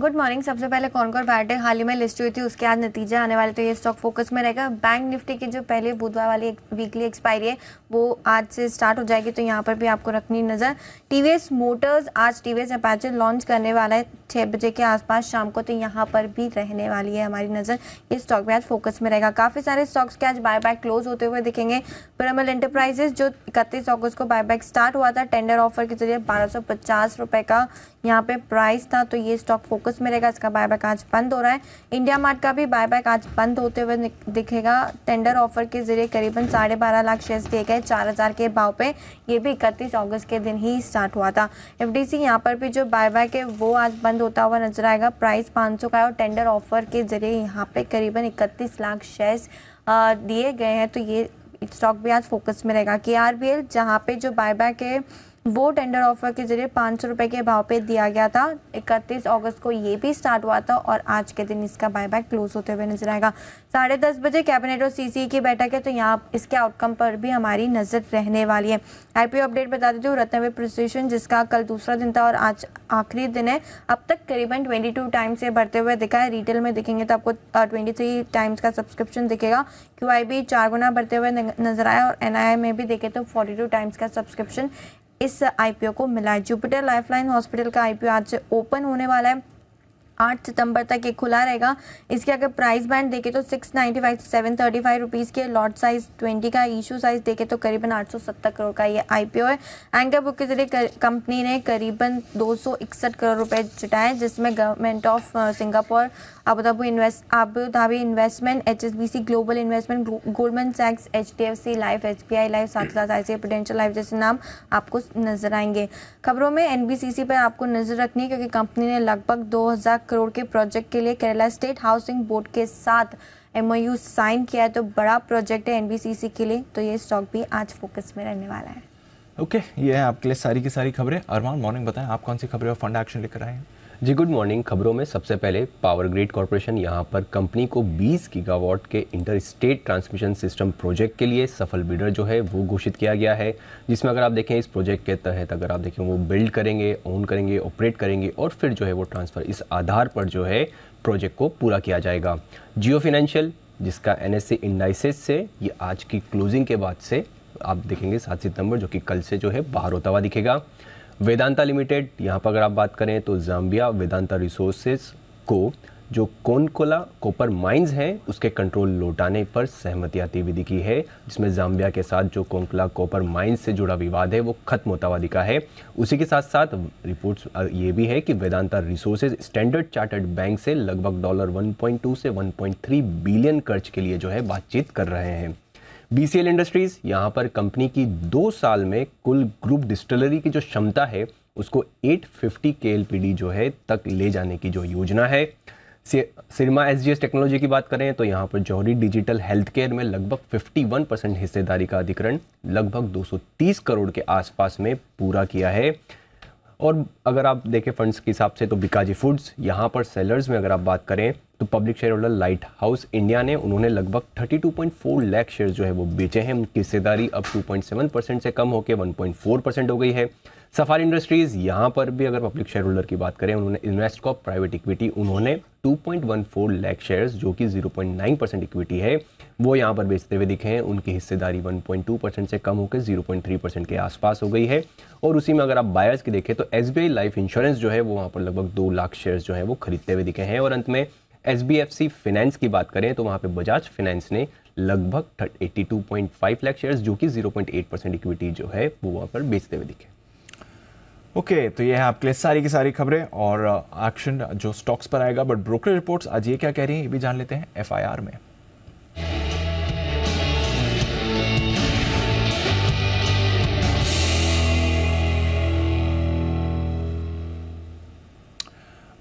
Good morning. सबसे पहले कॉनकोर बायोटेक हाल ही में लिस्ट हुई थी, उसके आज नतीजे आने वाले, तो ये स्टॉक फोकस में रहेगा। बैंक निफ्टी की जो पहले बुधवार वाली वीकली एक्सपायरी है वो आज से स्टार्ट हो जाएगी, तो यहाँ पर भी आपको रखनी नज़र। टीवीएस मोटर्स आज टीवीएस अपाचे लॉन्च करने वाला है 6 बजे के आसपास शाम को, तो यहाँ पर भी रहने वाली है हमारी नज़र। ये स्टॉक भी आज फोकस में रहेगा। काफ़ी सारे स्टॉक्स के आज बायबैक क्लोज होते हुए दिखेंगे। पिरामल एंटरप्राइजेस जो 31 अगस्त को बायबैक स्टार्ट हुआ था टेंडर ऑफर के जरिए 1250 रुपये का यहाँ पे प्राइस था, तो ये स्टॉक फोकस में रहेगा। इसका बायबैक आज बंद हो रहा है। इंडिया मार्ट का भी बायबैक आज बंद होते हुए दिखेगा। टेंडर ऑफर के जरिए करीबन 12.5 लाख शेयर्स दिए गए 4,000 के भाव पे। ये भी 31 अगस्त के दिन ही स्टार्ट हुआ था। एफडीसी यहाँ पर भी जो बायबैक है वो आज बंद होता हुआ नजर आएगा। प्राइस 500 का है और टेंडर ऑफर के जरिए यहाँ पे करीबन 31 लाख शेयर्स दिए गए हैं, तो ये स्टॉक भी आज फोकस में रहेगा। KRBL जहाँ पे जो बायबैक है वो टेंडर ऑफर के जरिए 500 रुपये के भाव पे दिया गया था। 31 अगस्त को ये भी स्टार्ट हुआ था और आज के दिन इसका बायबैक क्लोज होते हुए नजर आएगा। 10:30 बजे कैबिनेट और CCE की बैठक है, तो यहाँ इसके आउटकम पर भी हमारी नजर रहने वाली है। IPO अपडेट बता देती हूँ। रत्नवीर प्रिसिशन जिसका कल दूसरा दिन था और आज आखिरी दिन है, अब तक करीबन 22 टाइम्स से बढ़ते हुए दिखा है। रिटेल में दिखेंगे तो आपको 23 टाइम्स का सब्सक्रिप्शन दिखेगा। QIB 4 गुना बढ़ते हुए नजर आया और NII में भी देखे तो 42 टाइम्स का सब्सक्रिप्शन इस IPO को मिला है। जुपिटर लाइफलाइन हॉस्पिटल का IPO आज से ओपन होने वाला है। 8 सितंबर तक ये खुला रहेगा। इसके अगर प्राइस बैंड देखें तो 695 से 735 रुपीज़ के, लॉट साइज 20 का, इशू साइज देखें तो करीबन 870 करोड़ का ये IPO है। एंकर बुक के जरिए कंपनी ने करीबन 261 करोड़ रुपए जुटाए, जिसमें government of Singapore, Abu Dhabi investment, HSBC global investment, Goldman सैक्स, HDFC लाइफ, SBI लाइफ, साथ ही साथ ICICI प्रूडेंशियल लाइफ जैसे नाम आपको नजर आएंगे। खबरों में NBCC पर आपको नजर रखनी है क्योंकि कंपनी ने लगभग 2,000 करोड़ के प्रोजेक्ट के लिए केरला स्टेट हाउसिंग बोर्ड के साथ MOU साइन किया है, तो बड़ा प्रोजेक्ट है NBCC के लिए, तो ये स्टॉक भी आज फोकस में रहने वाला है। ओके, ये है आपके लिए सारी की सारी खबरें। अरमान, मॉर्निंग बताएं, आप कौन सी खबरें और फंड एक्शन लेकर आए हैं? जी गुड मॉर्निंग। खबरों में सबसे पहले पावर ग्रिड कॉरपोरेशन यहाँ पर कंपनी को 20 गीगावाट के inter state transmission system project के लिए सफल बिडर जो है वो घोषित किया गया है, जिसमें अगर आप देखें इस प्रोजेक्ट के तहत अगर आप देखें वो बिल्ड करेंगे, ओन करेंगे, ऑपरेट करेंगे और फिर जो है वो ट्रांसफ़र, इस आधार पर जो है प्रोजेक्ट को पूरा किया जाएगा। जियो फाइनेंशियल जिसका NSE इंडाइसेस से ये आज की क्लोजिंग के बाद से आप देखेंगे 7 सितंबर जो कि कल से जो है बाहर होता हुआ दिखेगा। वेदांता लिमिटेड यहाँ पर अगर आप बात करें तो जाम्बिया वेदांता रिसोर्सेज को जो कोनकोला कॉपर माइंस हैं उसके कंट्रोल लौटाने पर सहमति आती हुई दिखी है, जिसमें जाम्बिया के साथ जो कोनकोला कॉपर माइंस से जुड़ा विवाद है वो खत्म होता हुआ दिखा है। उसी के साथ साथ रिपोर्ट्स ये भी है कि Vedanta resources standard chartered bank से लगभग $1.2 से 1.3 बिलियन कर्ज के लिए जो है बातचीत कर रहे हैं। BCL इंडस्ट्रीज यहाँ पर कंपनी की 2 साल में कुल ग्रुप डिस्टिलरी की जो क्षमता है उसको 850 KLPD जो है तक ले जाने की जो योजना है। सिरमा SGS टेक्नोलॉजी की बात करें तो यहाँ पर जौहरी डिजिटल हेल्थ केयर में लगभग 51% हिस्सेदारी का अधिग्रहण लगभग 230 करोड़ के आसपास में पूरा किया है। और अगर आप देखें फंड्स के हिसाब से तो बिकाजी फूड्स यहाँ पर सेलर्स में अगर आप बात करें तो public share holder light house India ने उन्होंने लगभग 32.4 लाख शेयर जो है वो बेचे हैं। उनकी हिस्सेदारी अब 2.7% से कम होकर 1.4% हो गई है। सफारी इंडस्ट्रीज यहाँ पर भी अगर पब्लिक शेयर होल्डर की बात करें उन्होंने इन्वेस्टकॉप प्राइवेट इक्विटी उन्होंने 2.14 लाख शेयर्स जो कि 0.9% इक्विटी है वो यहाँ पर बेचते हुए दिखे हैं। उनकी हिस्सेदारी 1.2% से कम होकर 0.3% के आसपास हो गई है। और उसी में अगर आप बायर्स की देखें तो SBI लाइफ इंश्योरेंस जो है वो वहाँ पर लगभग 2 लाख शेयर्स जो है वो खरीदते हुए दिखे हैं। और अंत में SBFC फाइनेंस की बात करें तो वहाँ पे बजाज फाइनेंस ने लगभग 82.5 लाख शेयर्स जो कि 0.8% इक्विटी जो है वो वहाँ पर बेचते हुए दिखे। ओके, तो ये है आपके लिए सारी की सारी खबरें और एक्शन जो स्टॉक्स पर आएगा। बट ब्रोकर रिपोर्ट्स आज ये क्या कह रही हैं ये भी जान लेते हैं FIR में।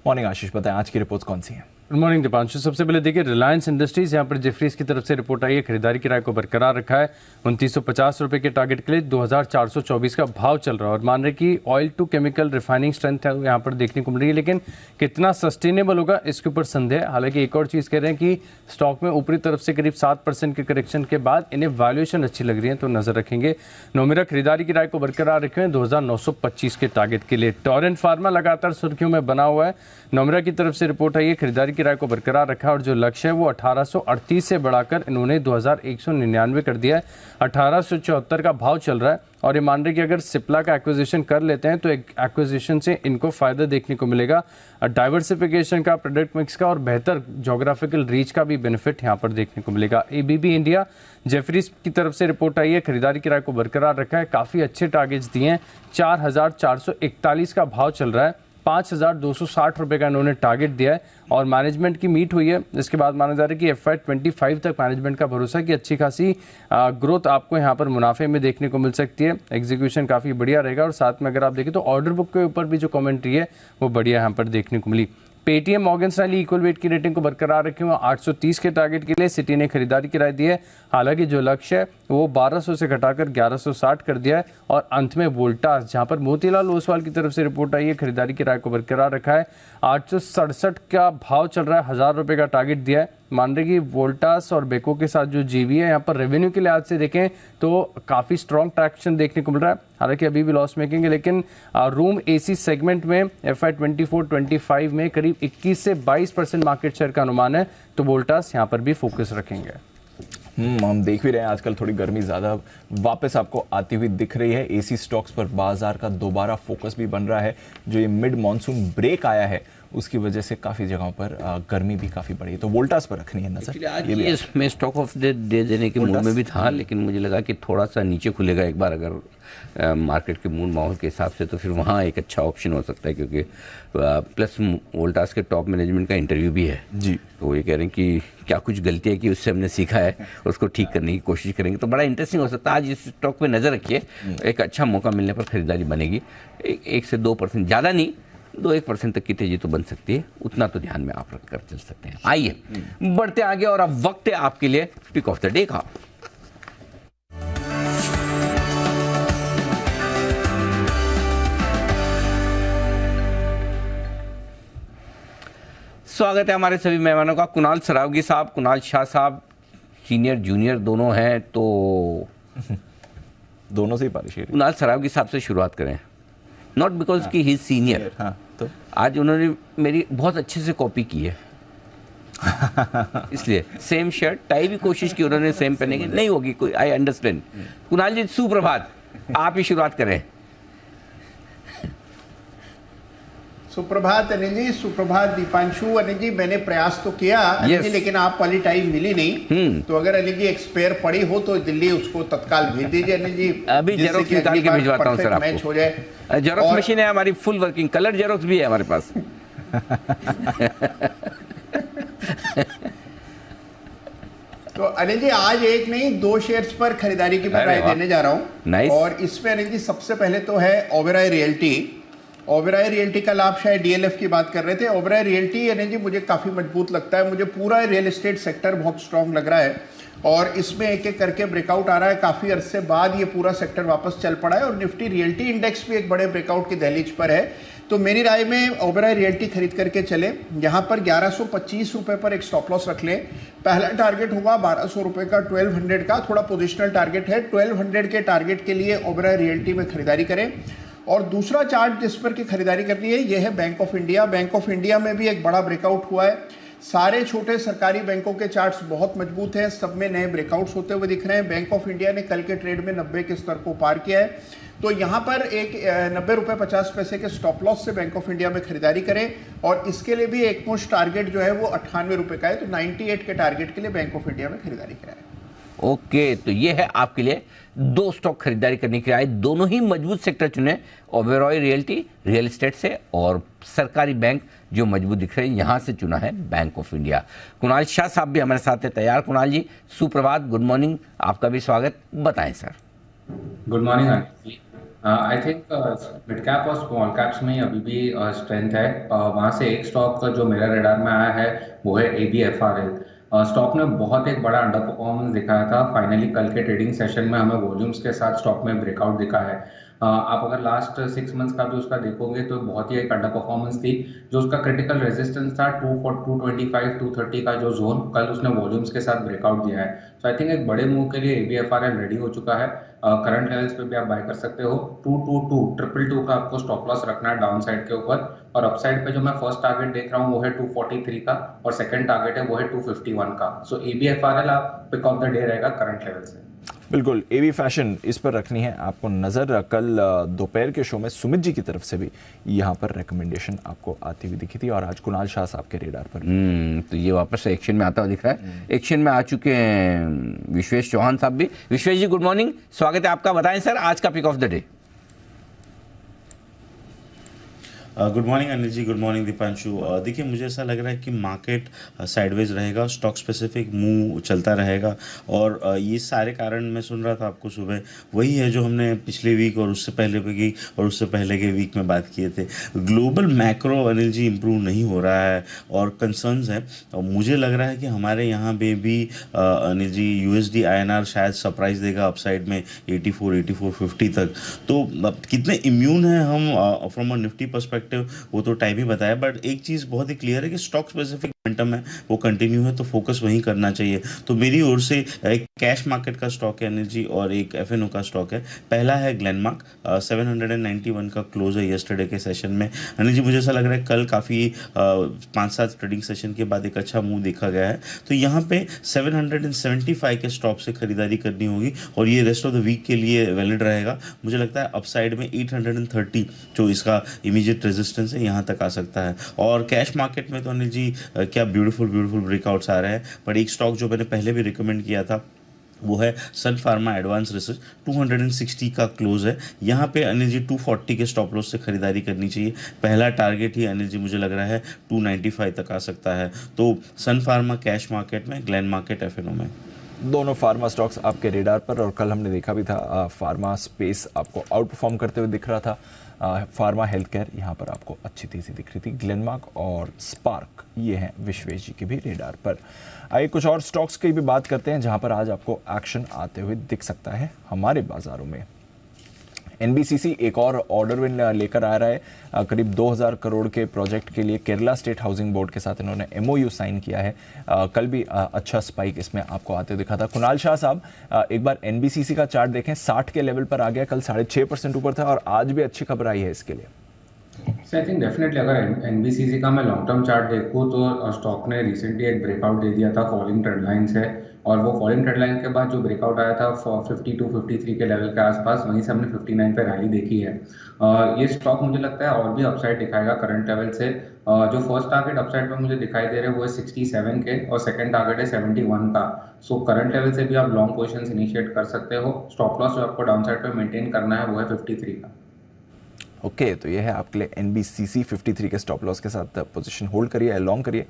मॉर्निंग आशीष, बताएं आज की रिपोर्ट्स कौन सी हैं? Good morning Deepanshu. सबसे पहले देखिए रिलायंस इंडस्ट्रीज यहाँ पर जेफरीज की तरफ से रिपोर्ट आई है। खरीदारी की राय को बरकरार रखा है। 2950 रुपए के टारगेट के लिए 2424 का भाव चल रहा है और मान रहे कि oil to chemical refining strength है यहाँ पर देखने को मिल रही है, लेकिन कितना सस्टेनेबल होगा इसके ऊपर संदेह है। हालांकि एक और चीज़ कह रहे हैं कि स्टॉक में ऊपरी तरफ से करीब 7% के करेक्शन के बाद इन्हें वैल्यूएशन अच्छी लग रही है, तो नजर रखेंगे। नोमेरा खरीदारी की राय को बरकरार रखे हैं 2925 के टारगेट के लिए। टोरेंट फार्मा लगातार सुर्खियों में बना हुआ है। नोमेरा की तरफ से रिपोर्ट आई है, खरीदारी की राय को बरकरार रखा और जो लक्ष्य है वो 1838 से बढ़ाकर इन्होंने 2199 कर दिया है। 1874 का भाव चल रहा है और ये मान रहे कि अगर सिप्ला का एक्विजिशन कर लेते हैं तो एक एक्विजिशन से इनको फायदा देखने को मिलेगा। डाइवर्सिफिकेशन का, प्रोडक्ट मिक्स का और बेहतर ज्योग्राफिकल रीच का भी बेनिफिट यहाँ पर देखने को मिलेगा। ABB इंडिया जेफरीज की तरफ से रिपोर्ट आई है, खरीदारी की राय को बरकरार रखा है। काफ़ी अच्छे टारगेट्स दिए हैं। 4441 का भाव चल रहा है। 5260 रुपए का इन्होंने टारगेट दिया है और मैनेजमेंट की मीट हुई है। इसके बाद माना जा रहा है कि FY25 तक मैनेजमेंट का भरोसा है कि अच्छी खासी ग्रोथ आपको यहाँ पर मुनाफे में देखने को मिल सकती है। एग्जीक्यूशन काफ़ी बढ़िया रहेगा और साथ में अगर आप देखें तो ऑर्डर बुक के ऊपर भी जो कमेंट्री है वो बढ़िया यहाँ पर देखने को मिली। Paytm Morgan Stanley equal weight की रेटिंग को बरकरार रखे हुए 830 के टारगेट के लिए सिटी ने खरीदारी की राय दी है। हालांकि जो लक्ष्य है वो 1200 से घटाकर 1160 कर दिया है। और अंत में वोल्टास जहां पर मोतीलाल ओसवाल की तरफ से रिपोर्ट आई है, खरीदारी की राय को बरकरार रखा है। 867 का भाव चल रहा है, 1000 रुपये का टारगेट दिया है। मान रहे कि वोल्टास और बेको के साथ जो जीवी है यहाँ पर रेवेन्यू के लिहाज से देखें तो काफ़ी स्ट्रॉन्ग ट्रैक्शन देखने को मिल रहा है। हालांकि अभी भी लॉस मेकिंग है, लेकिन रूम AC सेगमेंट में FY24-25 में करीब 21 से 22% मार्केट शेयर का अनुमान है, तो वोल्टास यहाँ पर भी फोकस रखेंगे। हम देख भी रहे हैं आजकल थोड़ी गर्मी ज़्यादा वापस आपको आती हुई दिख रही है। AC स्टॉक्स पर बाजार का दोबारा फोकस भी बन रहा है। जो ये मिड मॉनसून ब्रेक आया है उसकी वजह से काफ़ी जगहों पर गर्मी भी काफ़ी बढ़ी है, तो वोल्टास पर रखनी है नजर। आज ये मैं स्टॉक ऑफ द डे देने के मूड में भी था, लेकिन मुझे लगा कि थोड़ा सा नीचे खुलेगा एक बार अगर मार्केट के मूड माहौल के हिसाब से, तो फिर वहाँ एक अच्छा ऑप्शन हो सकता है। क्योंकि प्लस वोल्टास के टॉप मैनेजमेंट का इंटरव्यू भी है जी, तो ये कह रहे हैं कि क्या कुछ गलती है कि उससे हमने सीखा है, उसको ठीक करने की कोशिश करेंगे, तो बड़ा इंटरेस्टिंग हो सकता है। आज इस स्टॉक पे नज़र रखिए, एक अच्छा मौका मिलने पर खरीदारी बनेगी। 1 से 2%, ज़्यादा नहीं, 2-1% तक की तेजी तो बन सकती है, उतना तो ध्यान में आप रखकर चल सकते हैं। आइए बढ़ते आगे और अब वक्त है आपके लिए पिक ऑफ द डे का। स्वागत है हमारे सभी मेहमानों का। कुणाल सरावगी साहब, कुणाल शाह साहब, सीनियर जूनियर दोनों हैं, तो दोनों से ही बारिश कुणाल सरावगी साहब से शुरुआत करें। नॉट बिकॉज कि ही सीनियर, हाँ, तो आज उन्होंने मेरी बहुत अच्छे से कॉपी की है इसलिए सेम शर्ट टाई भी कोशिश की उन्होंने सेम पहनने की, नहीं होगी कोई, आई अंडरस्टैंड। कुणाल जी सुप्रभात, आप ही शुरुआत करें। सुप्रभात अनिल जी, सुप्रभात दीपांशु। अनिल जी मैंने प्रयास तो किया अनिल जी, लेकिन आप वाली टाइम मिली नहीं। तो अगर अनिल जी एक स्पेयर पड़ी हो तो दिल्ली उसको तत्काल भेज दीजिए अनिल जी। अभी जेरोक्स निकाल के भिजवाता हूँ सर आपको। मैच हो जाए। जेरोक्स मशीन है हमारी फुल वर्किंग, कलर जेरोक्स भी है हमारे पास। तो अनिल जी आज एक नहीं 2 शेयर्स पर खरीदारी की मैं राय देने जा रहा हूँ। नाइस। और इसमें अनिल जी सबसे पहले तो है ओबेरॉय रियल्टी। ओबेरॉय रियल्टी का लाभ, शायद डीएलएफ की बात कर रहे थे। ओबेरॉय रियल्टी अनिल जी मुझे काफी मजबूत लगता है, मुझे पूरा रियल एस्टेट सेक्टर बहुत स्ट्रांग लग रहा है और इसमें एक एक करके ब्रेकआउट आ रहा है। काफी अरसे बाद ये पूरा सेक्टर वापस चल पड़ा है और निफ्टी रियल्टी इंडेक्स भी एक बड़े ब्रेकआउट की दहलीज पर है। तो मेरी राय में ओबेरॉय रियल्टी खरीद करके चले। यहाँ पर 1125 रुपए पर एक स्टॉप लॉस रख लें। पहला टारगेट होगा 1200 रुपए का, 1200 का थोड़ा पोजिशनल टारगेट है। 1200 के टारगेट के लिए ओबेरॉय रियल्टी में खरीदारी करें। और दूसरा चार्ट जिस पर की खरीदारी करनी है यह है bank of India. Bank of India में भी एक बड़ा ब्रेकआउट हुआ है। सारे छोटे सरकारी बैंकों के चार्ट्स बहुत मजबूत हैं, सब में नए ब्रेकआउट्स होते हुए दिख रहे हैं। बैंक ऑफ इंडिया ने कल के ट्रेड में 90 के स्तर को पार किया है। तो यहाँ पर एक 90 रुपये 50 पैसे के स्टॉप लॉस से बैंक ऑफ इंडिया में खरीदारी करें और इसके लिए भी एक मुश्त टारगेट जो है वो 98 रुपये का है। तो 98 के टारगेट के लिए बैंक ऑफ इंडिया में खरीदारी कराएं। ओके, तो ये है आपके लिए 2 स्टॉक खरीदारी करने की राय। दोनों ही मजबूत सेक्टर चुने, ओबेरॉय रियल्टी रियल एस्टेट से और सरकारी बैंक जो मजबूत दिख रहे हैं यहाँ से चुना है bank of India. Kunal Shah साहब भी हमारे साथ है तैयार। कुणाल जी सुप्रभात, गुड मॉर्निंग, आपका भी स्वागत, बताएं sir. Good morning Anil ji. I think mid cap और स्मॉल कैप्स में अभी भी स्ट्रेंथ है। वहाँ से एक स्टॉक जो मेरा रेडार में आया है वो है ABFRL। स्टॉक ने बहुत एक बड़ा अंडर परफॉर्मेंस दिखाया था। फाइनली कल के ट्रेडिंग सेशन में हमें वॉल्यूम्स के साथ स्टॉक में ब्रेकआउट दिखा है। आप अगर लास्ट 6 मंथ्स का भी उसका देखोगे तो बहुत ही एक अंडर परफॉर्मेंस थी। जो उसका क्रिटिकल रेजिस्टेंस था 225 230 का जो जोन, कल उसने वॉल्यूम्स के साथ ब्रेकआउट दिया है। तो आई थिंक एक बड़े मूव के लिए ABFRL रेडी हो चुका है। करंट लेवल्स पे भी आप बाय कर सकते हो। 222 का आपको स्टॉप लॉस रखना है डाउन साइड के ऊपर। और अपसाइड पे जो मैं फर्स्ट टारगेट देख रहा हूँ वो है 243 का और सेकंड टारगेट है वो है 251 का। सो ABFRL आप पिक ऑफ द डे रहेगा करंट लेवल से। बिल्कुल, एबी फैशन इस पर रखनी है आपको नज़र। कल दोपहर के शो में सुमित जी की तरफ से भी यहाँ पर रिकमेंडेशन आपको आती हुई दिखी थी और आज कुणाल शाह साहब के रेडार पर। तो ये वापस से एक्शन में आता हुआ दिख रहा है। एक्शन में आ चुके हैं विश्वेश चौहान साहब भी। विश्वेश जी गुड मॉर्निंग, स्वागत है आपका, बताएं सर आज का pick of the day. Good morning Anil ji, good morning Deepanshu. देखिए मुझे ऐसा लग रहा है कि मार्केट साइडवेज रहेगा, स्टॉक स्पेसिफिक मूव चलता रहेगा और ये सारे कारण मैं सुन रहा था आपको सुबह, वही है जो हमने पिछले वीक और उससे पहले की और उससे पहले के वीक में बात किए थे। Global macro Anil ji improve नहीं हो रहा है और कंसर्न्स है। और मुझे लग रहा है कि हमारे यहाँ पे भी अनिल जी USD INR शायद सरप्राइज देगा अपसाइड में 84-50 तक। तो कितने इम्यून हैं हम फ्रॉम अ निफ्टी पर्सपेक्टिव वो तो टाइम ही बताया, बट एक चीज बहुत ही क्लियर है कि स्टॉक स्पेसिफिक मोमेंटम है वो कंटिन्यू है तो फोकस वहीं करना चाहिए। तो मेरी ओर से एक कैश मार्केट का स्टॉक है अनिल जी और एक FNO का स्टॉक है। पहला है ग्लेनमार्क, 791 का क्लोज है यस्टरडे के सेशन में। अनिल जी मुझे ऐसा लग रहा है कल काफ़ी 5-7 ट्रेडिंग सेशन के बाद एक अच्छा मूव देखा गया है। तो यहाँ पे 775 के स्टॉप से खरीदारी करनी होगी और ये रेस्ट ऑफ द वीक के लिए वैलिड रहेगा। मुझे लगता है अपसाइड में 830 जो इसका इमीडिएट रेजिस्टेंस है यहाँ तक आ सकता है। और कैश मार्केट में तो अनिल जी क्या ब्यूटीफुल ब्रेकआउट्स आ रहे हैं। पर एक स्टॉक जो मैंने पहले भी रिकमेंड किया था वो है सन फार्मा एडवांस रिसर्च, 260 का क्लोज है। यहाँ पे अनिल जी 240 के स्टॉप लॉस से खरीदारी करनी चाहिए। पहला टारगेट ही अनिल जी मुझे लग रहा है 295 तक आ सकता है। तो सन फार्मा कैश मार्केट में, ग्लेन मार्केट FNO में। दोनों फार्मा स्टॉक्स आपके रेडार पर और कल हमने देखा भी था फार्मा स्पेस आपको आउट परफॉर्म करते हुए दिख रहा था। फार्मा हेल्थ केयर यहाँ पर आपको अच्छी तेज़ी दिख रही थी। ग्लेनमार्क और स्पार्क ये हैं विश्वेश जी के भी रेडार पर। आइए कुछ और स्टॉक्स की भी बात करते हैं जहाँ पर आज आपको एक्शन आते हुए दिख सकता है हमारे बाज़ारों में। एनबीसीसी एक और ऑर्डर विन लेकर आ रहा है करीब 2000 करोड़ के प्रोजेक्ट के लिए। केरला स्टेट हाउसिंग बोर्ड के साथ इन्होंने एमओयू साइन किया है। कल भी अच्छा स्पाइक इसमें आपको आते दिखा था। कुणाल शाह साहब, एक बार एनबीसीसी का चार्ट देखें, 60 के लेवल पर आ गया, कल 6.5% ऊपर था और आज भी अच्छी खबर आई है इसके लिए। आई थिंक डेफिनेटली अगर एनबीसीसी का मैं लॉन्ग टर्म चार्ट देखूँ तो स्टॉक ने रिसेंटली एक ब्रेकआउट दे दिया था फॉलिंग ट्रेंड लाइन से, और वो फॉलिंग ट्रेंड लाइन के बाद जो ब्रेकआउट आया था 52-53 के लेवल के आसपास, वहीं से हमने 59 पे रैली देखी है। ये स्टॉक मुझे लगता है और भी अपसाइड दिखाएगा करंट लेवल से। जो फर्स्ट टारगेट अपसाइड में मुझे दिखाई दे रहे हैं वो है 67 के और सेकंड टारगेट है 71 का। सो करंट लेवल से भी आप लॉन्ग पोजीशंस इनिशिएट कर सकते हो। स्टॉप लॉस जो आपको डाउन साइड पे मेंटेन करना है वो है 53 का। ओके, तो ये है आपके लिए एनबीसीसी 53 के स्टॉप लॉस के साथ पोजीशन होल्ड करिए या लॉन्ग करिए।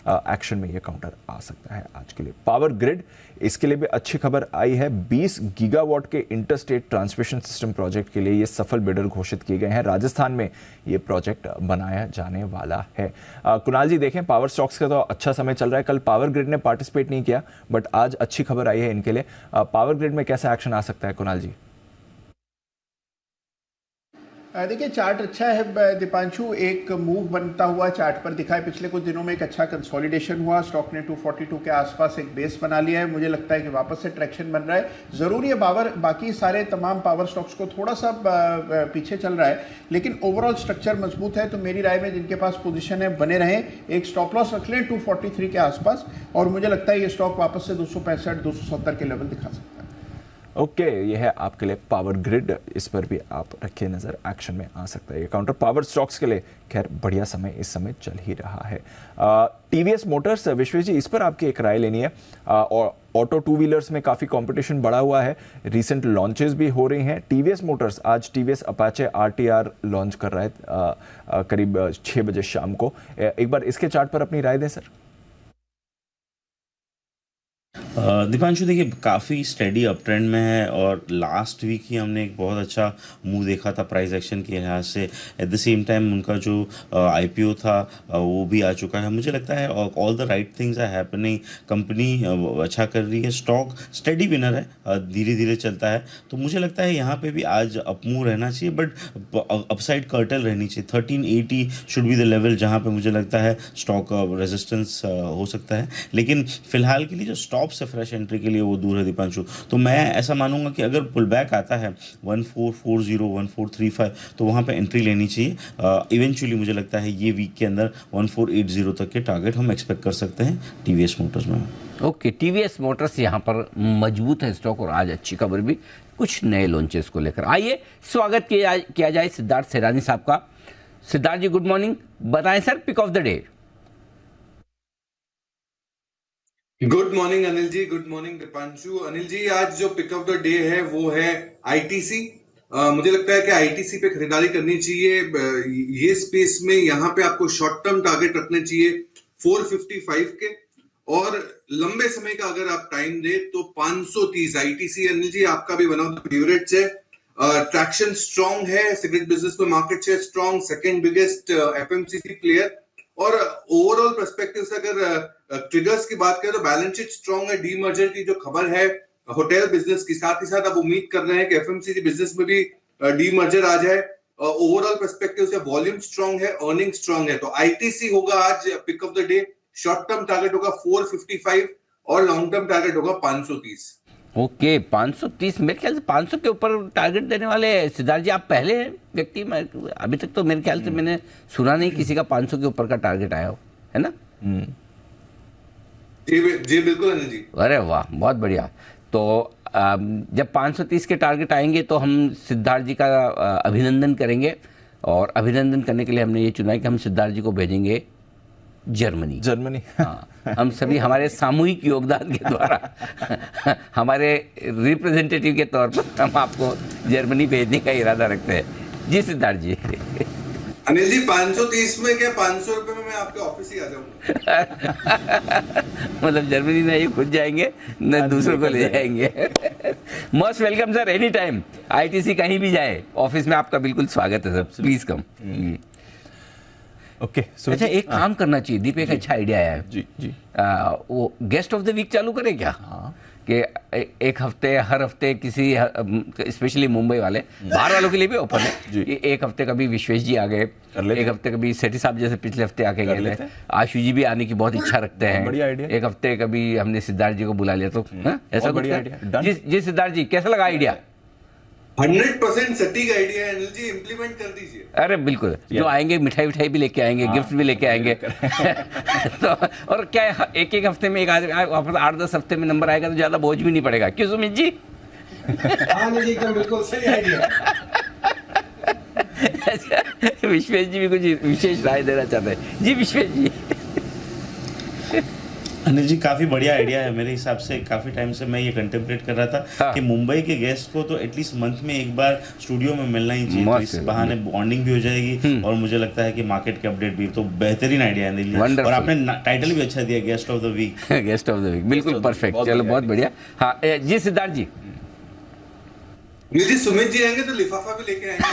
एक्शन में ये काउंटर आ सकता है आज के लिए। पावर ग्रिड, इसके लिए भी अच्छी खबर आई है। 20 गीगावाट के इंटरस्टेट ट्रांसमिशन सिस्टम प्रोजेक्ट के लिए ये सफल बिडर घोषित किए गए हैं। राजस्थान में ये प्रोजेक्ट बनाया जाने वाला है। कुणाल जी देखें, पावर स्टॉक्स का तो अच्छा समय चल रहा है। कल पावर ग्रिड ने पार्टिसिपेट नहीं किया, बट आज अच्छी खबर आई है इनके लिए। पावर ग्रिड में कैसा एक्शन आ सकता है कुणाल जी? देखिए चार्ट अच्छा है दीपांशु, एक मूव बनता हुआ चार्ट पर दिखा है। पिछले कुछ दिनों में एक अच्छा कंसोलिडेशन हुआ, स्टॉक ने 242 के आसपास एक बेस बना लिया है। मुझे लगता है कि वापस से ट्रैक्शन बन रहा है। जरूर ये पावर बाकी सारे तमाम पावर स्टॉक्स को थोड़ा सा पीछे चल रहा है, लेकिन ओवरऑल स्ट्रक्चर मजबूत है। तो मेरी राय में जिनके पास पोजीशन है बने रहें, एक स्टॉप लॉस रख लें 243 के आसपास, और मुझे लगता है ये स्टॉक वापस से 265-270 के लेवल दिखा सकता है। ओके, ये है आपके लिए पावर ग्रिड, इस पर भी आप रखिए नजर, एक्शन में आ सकता है ये काउंटर। पावर स्टॉक्स के लिए खैर बढ़िया समय इस समय चल ही रहा है। टीवीएस मोटर्स, विश्वेश जी, इस पर आपकी एक राय लेनी है। और ऑटो टू व्हीलर्स में काफी कंपटीशन बढ़ा हुआ है, रिसेंट लॉन्चेस भी हो रही हैं। टीवीएस मोटर्स आज टीवीएस अपाचे आरटीआर लॉन्च कर रहा है करीब 6 बजे शाम को। एक बार इसके चार्ट पर अपनी राय दें सर। दीपांशु देखिए काफ़ी स्टेडी अप ट्रेंड में है, और लास्ट वीक ही हमने एक बहुत अच्छा मूव देखा था प्राइस एक्शन के लिहाज से। एट द सेम टाइम उनका जो आईपीओ था वो भी आ चुका है। मुझे लगता है all the right things are happening. Company अच्छा कर रही है, स्टॉक स्टेडी विनर है, धीरे धीरे चलता है। तो मुझे लगता है यहाँ पे भी आज अपमूव रहना चाहिए, बट अपसाइड कर्टल रहनी चाहिए। 1380 शुड बी द लेवल जहाँ पे मुझे लगता है स्टॉक रेजिस्टेंस हो सकता है। लेकिन फिलहाल के लिए जो स्टॉप से फ्रेश एंट्री के लिए वो दूर है दीपांशु। तो मैं ऐसा मानूंगा कि अगर पुल बैक आता है 1440 1435 तो वहाँ पे एंट्री लेनी चाहिए। इवेंचुअली मुझे लगता है ये वीक के अंदर 1480 तक के टारगेट हम एक्सपेक्ट कर सकते हैं टीवीएस मोटर्स में। ओके, टीवीएस मोटर्स यहाँ पर मजबूत है स्टॉक, और आज अच्छी खबर भी कुछ नए लॉन्चेस को लेकर। आइए स्वागत किया जाए सिद्धार्थ सेरानी साहब का। सिद्धार्थ जी गुड मॉर्निंग, बताएं sir pick of the day. Good morning Anil ji, good morning Deepanshu. Anil ji आज जो पिक ऑफ द डे है वो है आईटीसी। मुझे लगता है कि आईटीसी पे खरीदारी करनी चाहिए। ये स्पेस में यहाँ पे आपको शॉर्ट टर्म टारगेट रखने चाहिए 455 के, और लंबे समय का अगर आप टाइम दे तो 530। आईटीसी अनिल जी आपका भी वन ऑफ द फेवरेट्स है। ट्रैक्शन स्ट्रॉन्ग है, सिगरेट बिजनेस में market share strong, second biggest FMCG player, और ओवरऑल पर्सपेक्टिव से अगर ट्रिगर्स की बात करें तो बैलेंस शीट स्ट्रॉन्ग है। डीमर्जर की जो खबर है होटल बिजनेस की, साथ ही साथ अब उम्मीद कर रहे हैं कि एफएमसीजी बिजनेस में भी डीमर्जर आ जाए। ओवरऑल पर्सपेक्टिव से वॉल्यूम स्ट्रॉन्ग है, अर्निंग स्ट्रॉन्ग है। तो आईटीसी होगा आज pick of the day. Short term target होगा 455 और लॉन्ग टर्म टारगेट होगा 530। ओके, 530। मेरे ख्याल से 500 के ऊपर टारगेट देने वाले सिद्धार्थ जी आप पहले व्यक्ति, अभी तक तो मेरे ख्याल से मैंने सुना नहीं किसी का 500 के ऊपर का टारगेट आया हो, है ना? जी बिल्कुल अनिल जी। अरे वाह, बहुत बढ़िया। तो जब 530 के टारगेट आएंगे तो हम सिद्धार्थ जी का अभिनंदन करेंगे, और अभिनंदन करने के लिए हमने ये चुना है कि हम सिद्धार्थ जी को भेजेंगे जर्मनी। हाँ, हम सभी हमारे सामूहिक योगदान के द्वारा हमारे रिप्रेजेंटेटिव के तौर पर हम आपको जर्मनी भेजने का इरादा रखते हैं। जी सिद्धार्थ जी। अनिल जी 530 में क्या 500 रुपए में मैं आपके ऑफिस ही आ जाऊंगा। मतलब जर्मनी में ये खुद जाएंगे न दूसरों को ले जाएंगे। Most welcome sir, any time. ITC कहीं भी जाए, ऑफिस में आपका बिल्कुल स्वागत है सर, प्लीज कम। ओके, अच्छा एक काम करना चाहिए दीप, एक अच्छा आइडिया आया है जी। वो गेस्ट ऑफ द वीक चालू करें क्या? हाँ, कि एक हफ्ते हर हफ्ते किसी स्पेशली मुंबई वाले बाहर वालों के लिए भी ओपन है। एक हफ्ते कभी विश्वेश जी आ गए, एक हफ्ते कभी सेठी साहब जैसे पिछले हफ्ते आके गए थे, आशु जी भी आने की बहुत इच्छा रखते हैं। बढ़िया आइडिया। एक हफ्ते कभी हमने सिद्धार्थ जी को बुला लिया, तो ऐसा बढ़िया कुछ आइडिया। जी सिद्धार्थ जी, कैसा लगा आइडिया? 100% सटीक आइडिया है अनिल जी, इम्प्लीमेंट कर दीजिए। अरे बिल्कुल, जो आएंगे मिठाई भी लेके आएंगे, गिफ्ट भी लेके आएंगे। तो और क्या है, एक एक हफ्ते में एक वापस 8-10 हफ्ते में नंबर आएगा तो ज्यादा बोझ भी नहीं पड़ेगा। क्यों सुमित जी? अनिल जी एकदम बिल्कुल सही आइडिया। अच्छा, विश्वेश जी भी कुछ विशेष राय देना चाहते हैं। जी विश्वेश जी। अनिल जी काफ़ी बढ़िया आइडिया है मेरे हिसाब से। काफ़ी टाइम से मैं ये कंटेम्पलेट कर रहा था कि मुंबई के गेस्ट को तो एटलीस्ट मंथ में एक बार स्टूडियो में मिलना ही चाहिए, तो इस बहाने बॉन्डिंग भी हो जाएगी और मुझे लगता है कि मार्केट के अपडेट भी। तो बेहतरीन आइडिया है अनिल जी, और आपने टाइटल भी अच्छा दिया, guest of the week. Guest of the week, बिल्कुल परफेक्ट। चलो बहुत बढ़िया। हाँ जी सिद्धार्थ जी। जी सुमित जी आएंगे तो लिफाफा भी लेके आएंगे।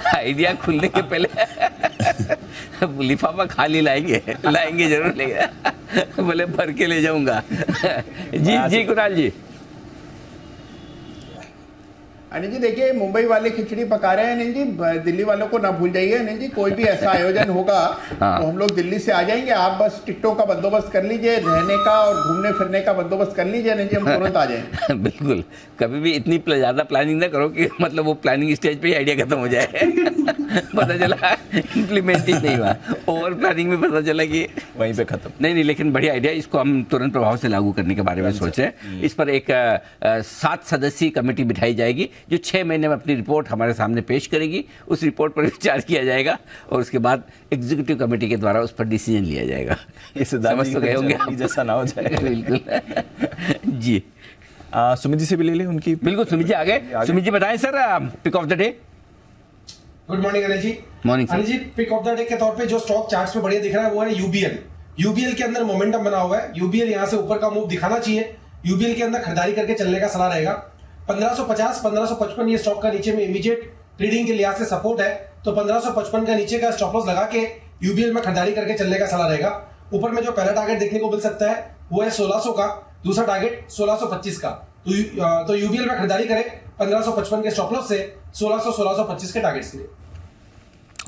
आइडिया खुलने के पहले लिफाफा खाली लाएंगे जरूर लेंगे, बोले भर के ले जाऊंगा। जी कुणाल जी। अनिल जी देखिए, मुंबई वाले खिचड़ी पका रहे हैं अनिल जी, दिल्ली वालों को ना भूल जाइए अनिल जी। कोई भी ऐसा आयोजन होगा तो हम लोग दिल्ली से आ जाएंगे, आप बस टिकटों का बंदोबस्त कर लीजिए, रहने का और घूमने फिरने का बंदोबस्त कर लीजिए अनिल जी, हम तुरंत आ जाएंगे। बिल्कुल, कभी भी इतनी ज्यादा प्लानिंग ना करो कि मतलब वो प्लानिंग स्टेज पे ही आइडिया खत्म हो जाए। पता चला इम्प्लीमेंट ही नहीं हुआ, ओवर प्लानिंग में पता चला कि वहीं पे खत्म। नहीं, लेकिन बढ़िया आइडिया, इसको हम तुरंत प्रभाव से लागू करने के बारे में सोच रहे हैं। इस पर एक 7 सदस्यीय कमेटी बिठाई जाएगी जो 6 महीने में अपनी रिपोर्ट हमारे सामने पेश करेगी। उस रिपोर्ट पर विचार किया जाएगा और उसके बाद एग्जीक्यूटिव कमेटी के द्वारा उस पर डिसीजन लिया जाएगा। समझ तो गए होंगे जैसा ना हो जाए। बिल्कुल जी। सुमित जी से भी ले लें उनकी। बिल्कुल, सुमित जी आ गए। सुमित जी बताएं sir, pick of the day. Good morning Anil ji. Morning Anil ji, pick of the day के तौर पे जो स्टॉक चार्ट्स में बढ़िया दिख रहा है वो है यूबीएल। यूबीएल के अंदर मोमेंटम बना हुआ है, यूबीएल यहां से ऊपर का मूव दिखाना चाहिए। यूबीएल के अंदर खरीदारी करके चलने का सलाह रहेगा। 1550 1555 ये स्टॉक का नीचे में इमीडिएट ट्रेडिंग के लिहाज से सपोर्ट है, तो 1555 का नीचे का स्टॉप लॉस लगा के यूबीएल में खरीदारी करके चलने का सलाह रहेगा। ऊपर में जो पहला टारगेट देखने को मिल सकता है वो है 1600 का, दूसरा टारगेट 1625 का। तो यूबीएल में खरीदारी करें 1555 के स्टॉप लॉस से 1600 1625 के टारगेट्स के लिए।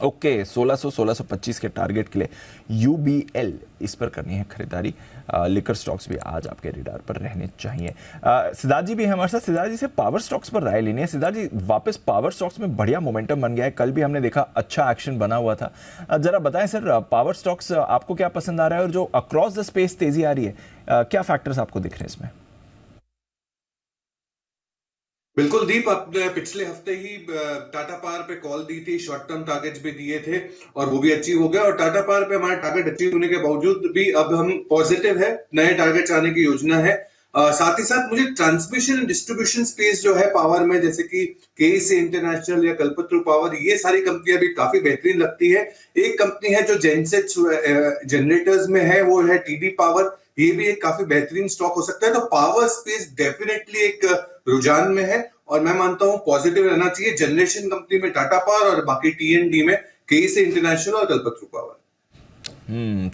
ओके, 1600-1625 के टारगेट के लिए यूबीएल, इस पर करनी है खरीदारी। लिकर स्टॉक्स भी आज आपके रडार पर रहने चाहिए। सिद्धार्थ जी भी है हमारे साथ। सिद्धार्थ जी से पावर स्टॉक्स पर राय लेनी है। सिद्धार्थ जी, वापस पावर स्टॉक्स में बढ़िया मोमेंटम बन गया है, कल भी हमने देखा अच्छा एक्शन बना हुआ था। जरा बताएं सर, पावर स्टॉक्स आपको क्या पसंद आ रहा है और जो अक्रॉस द स्पेस तेजी आ रही है, क्या फैक्टर्स आपको दिख रहे हैं इसमें? बिल्कुल दीप, आपने पिछले हफ्ते ही टाटा पावर पे कॉल दी थी, शॉर्ट टर्म टारगेट्स भी दिए थे और वो भी अचीव हो गया। और टाटा पावर पे हमारे टारगेट अचीव होने के बावजूद भी अब हम पॉजिटिव है, नए टारगेट्स आने की योजना है। साथ ही साथ मुझे ट्रांसमिशन एंड डिस्ट्रीब्यूशन स्पेस जो है पावर में, जैसे कि केसी इंटरनेशनल या कल्पतरु पावर, ये सारी कंपनियां भी काफी बेहतरीन लगती है। एक कंपनी है जो जेनसेट जनरेटर्स में है, वो है टीडी पावर, ये भी एक काफी बेहतरीन स्टॉक हो सकता है। तो पावर स्पेस डेफिनेटली एक रुझान में है और मैं मानता हूं पॉजिटिव रहना चाहिए। जनरेशन कंपनी में टाटा पावर और बाकी टीएनडी में केसी इंटरनेशनल और कल्पतरु पावर।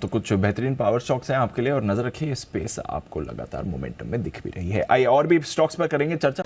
तो कुछ बेहतरीन पावर स्टॉक्स हैं आपके लिए और नजर रखिए, स्पेस आपको लगातार मोमेंटम में दिख भी रही है। आइए और भी स्टॉक्स पर करेंगे चर्चा।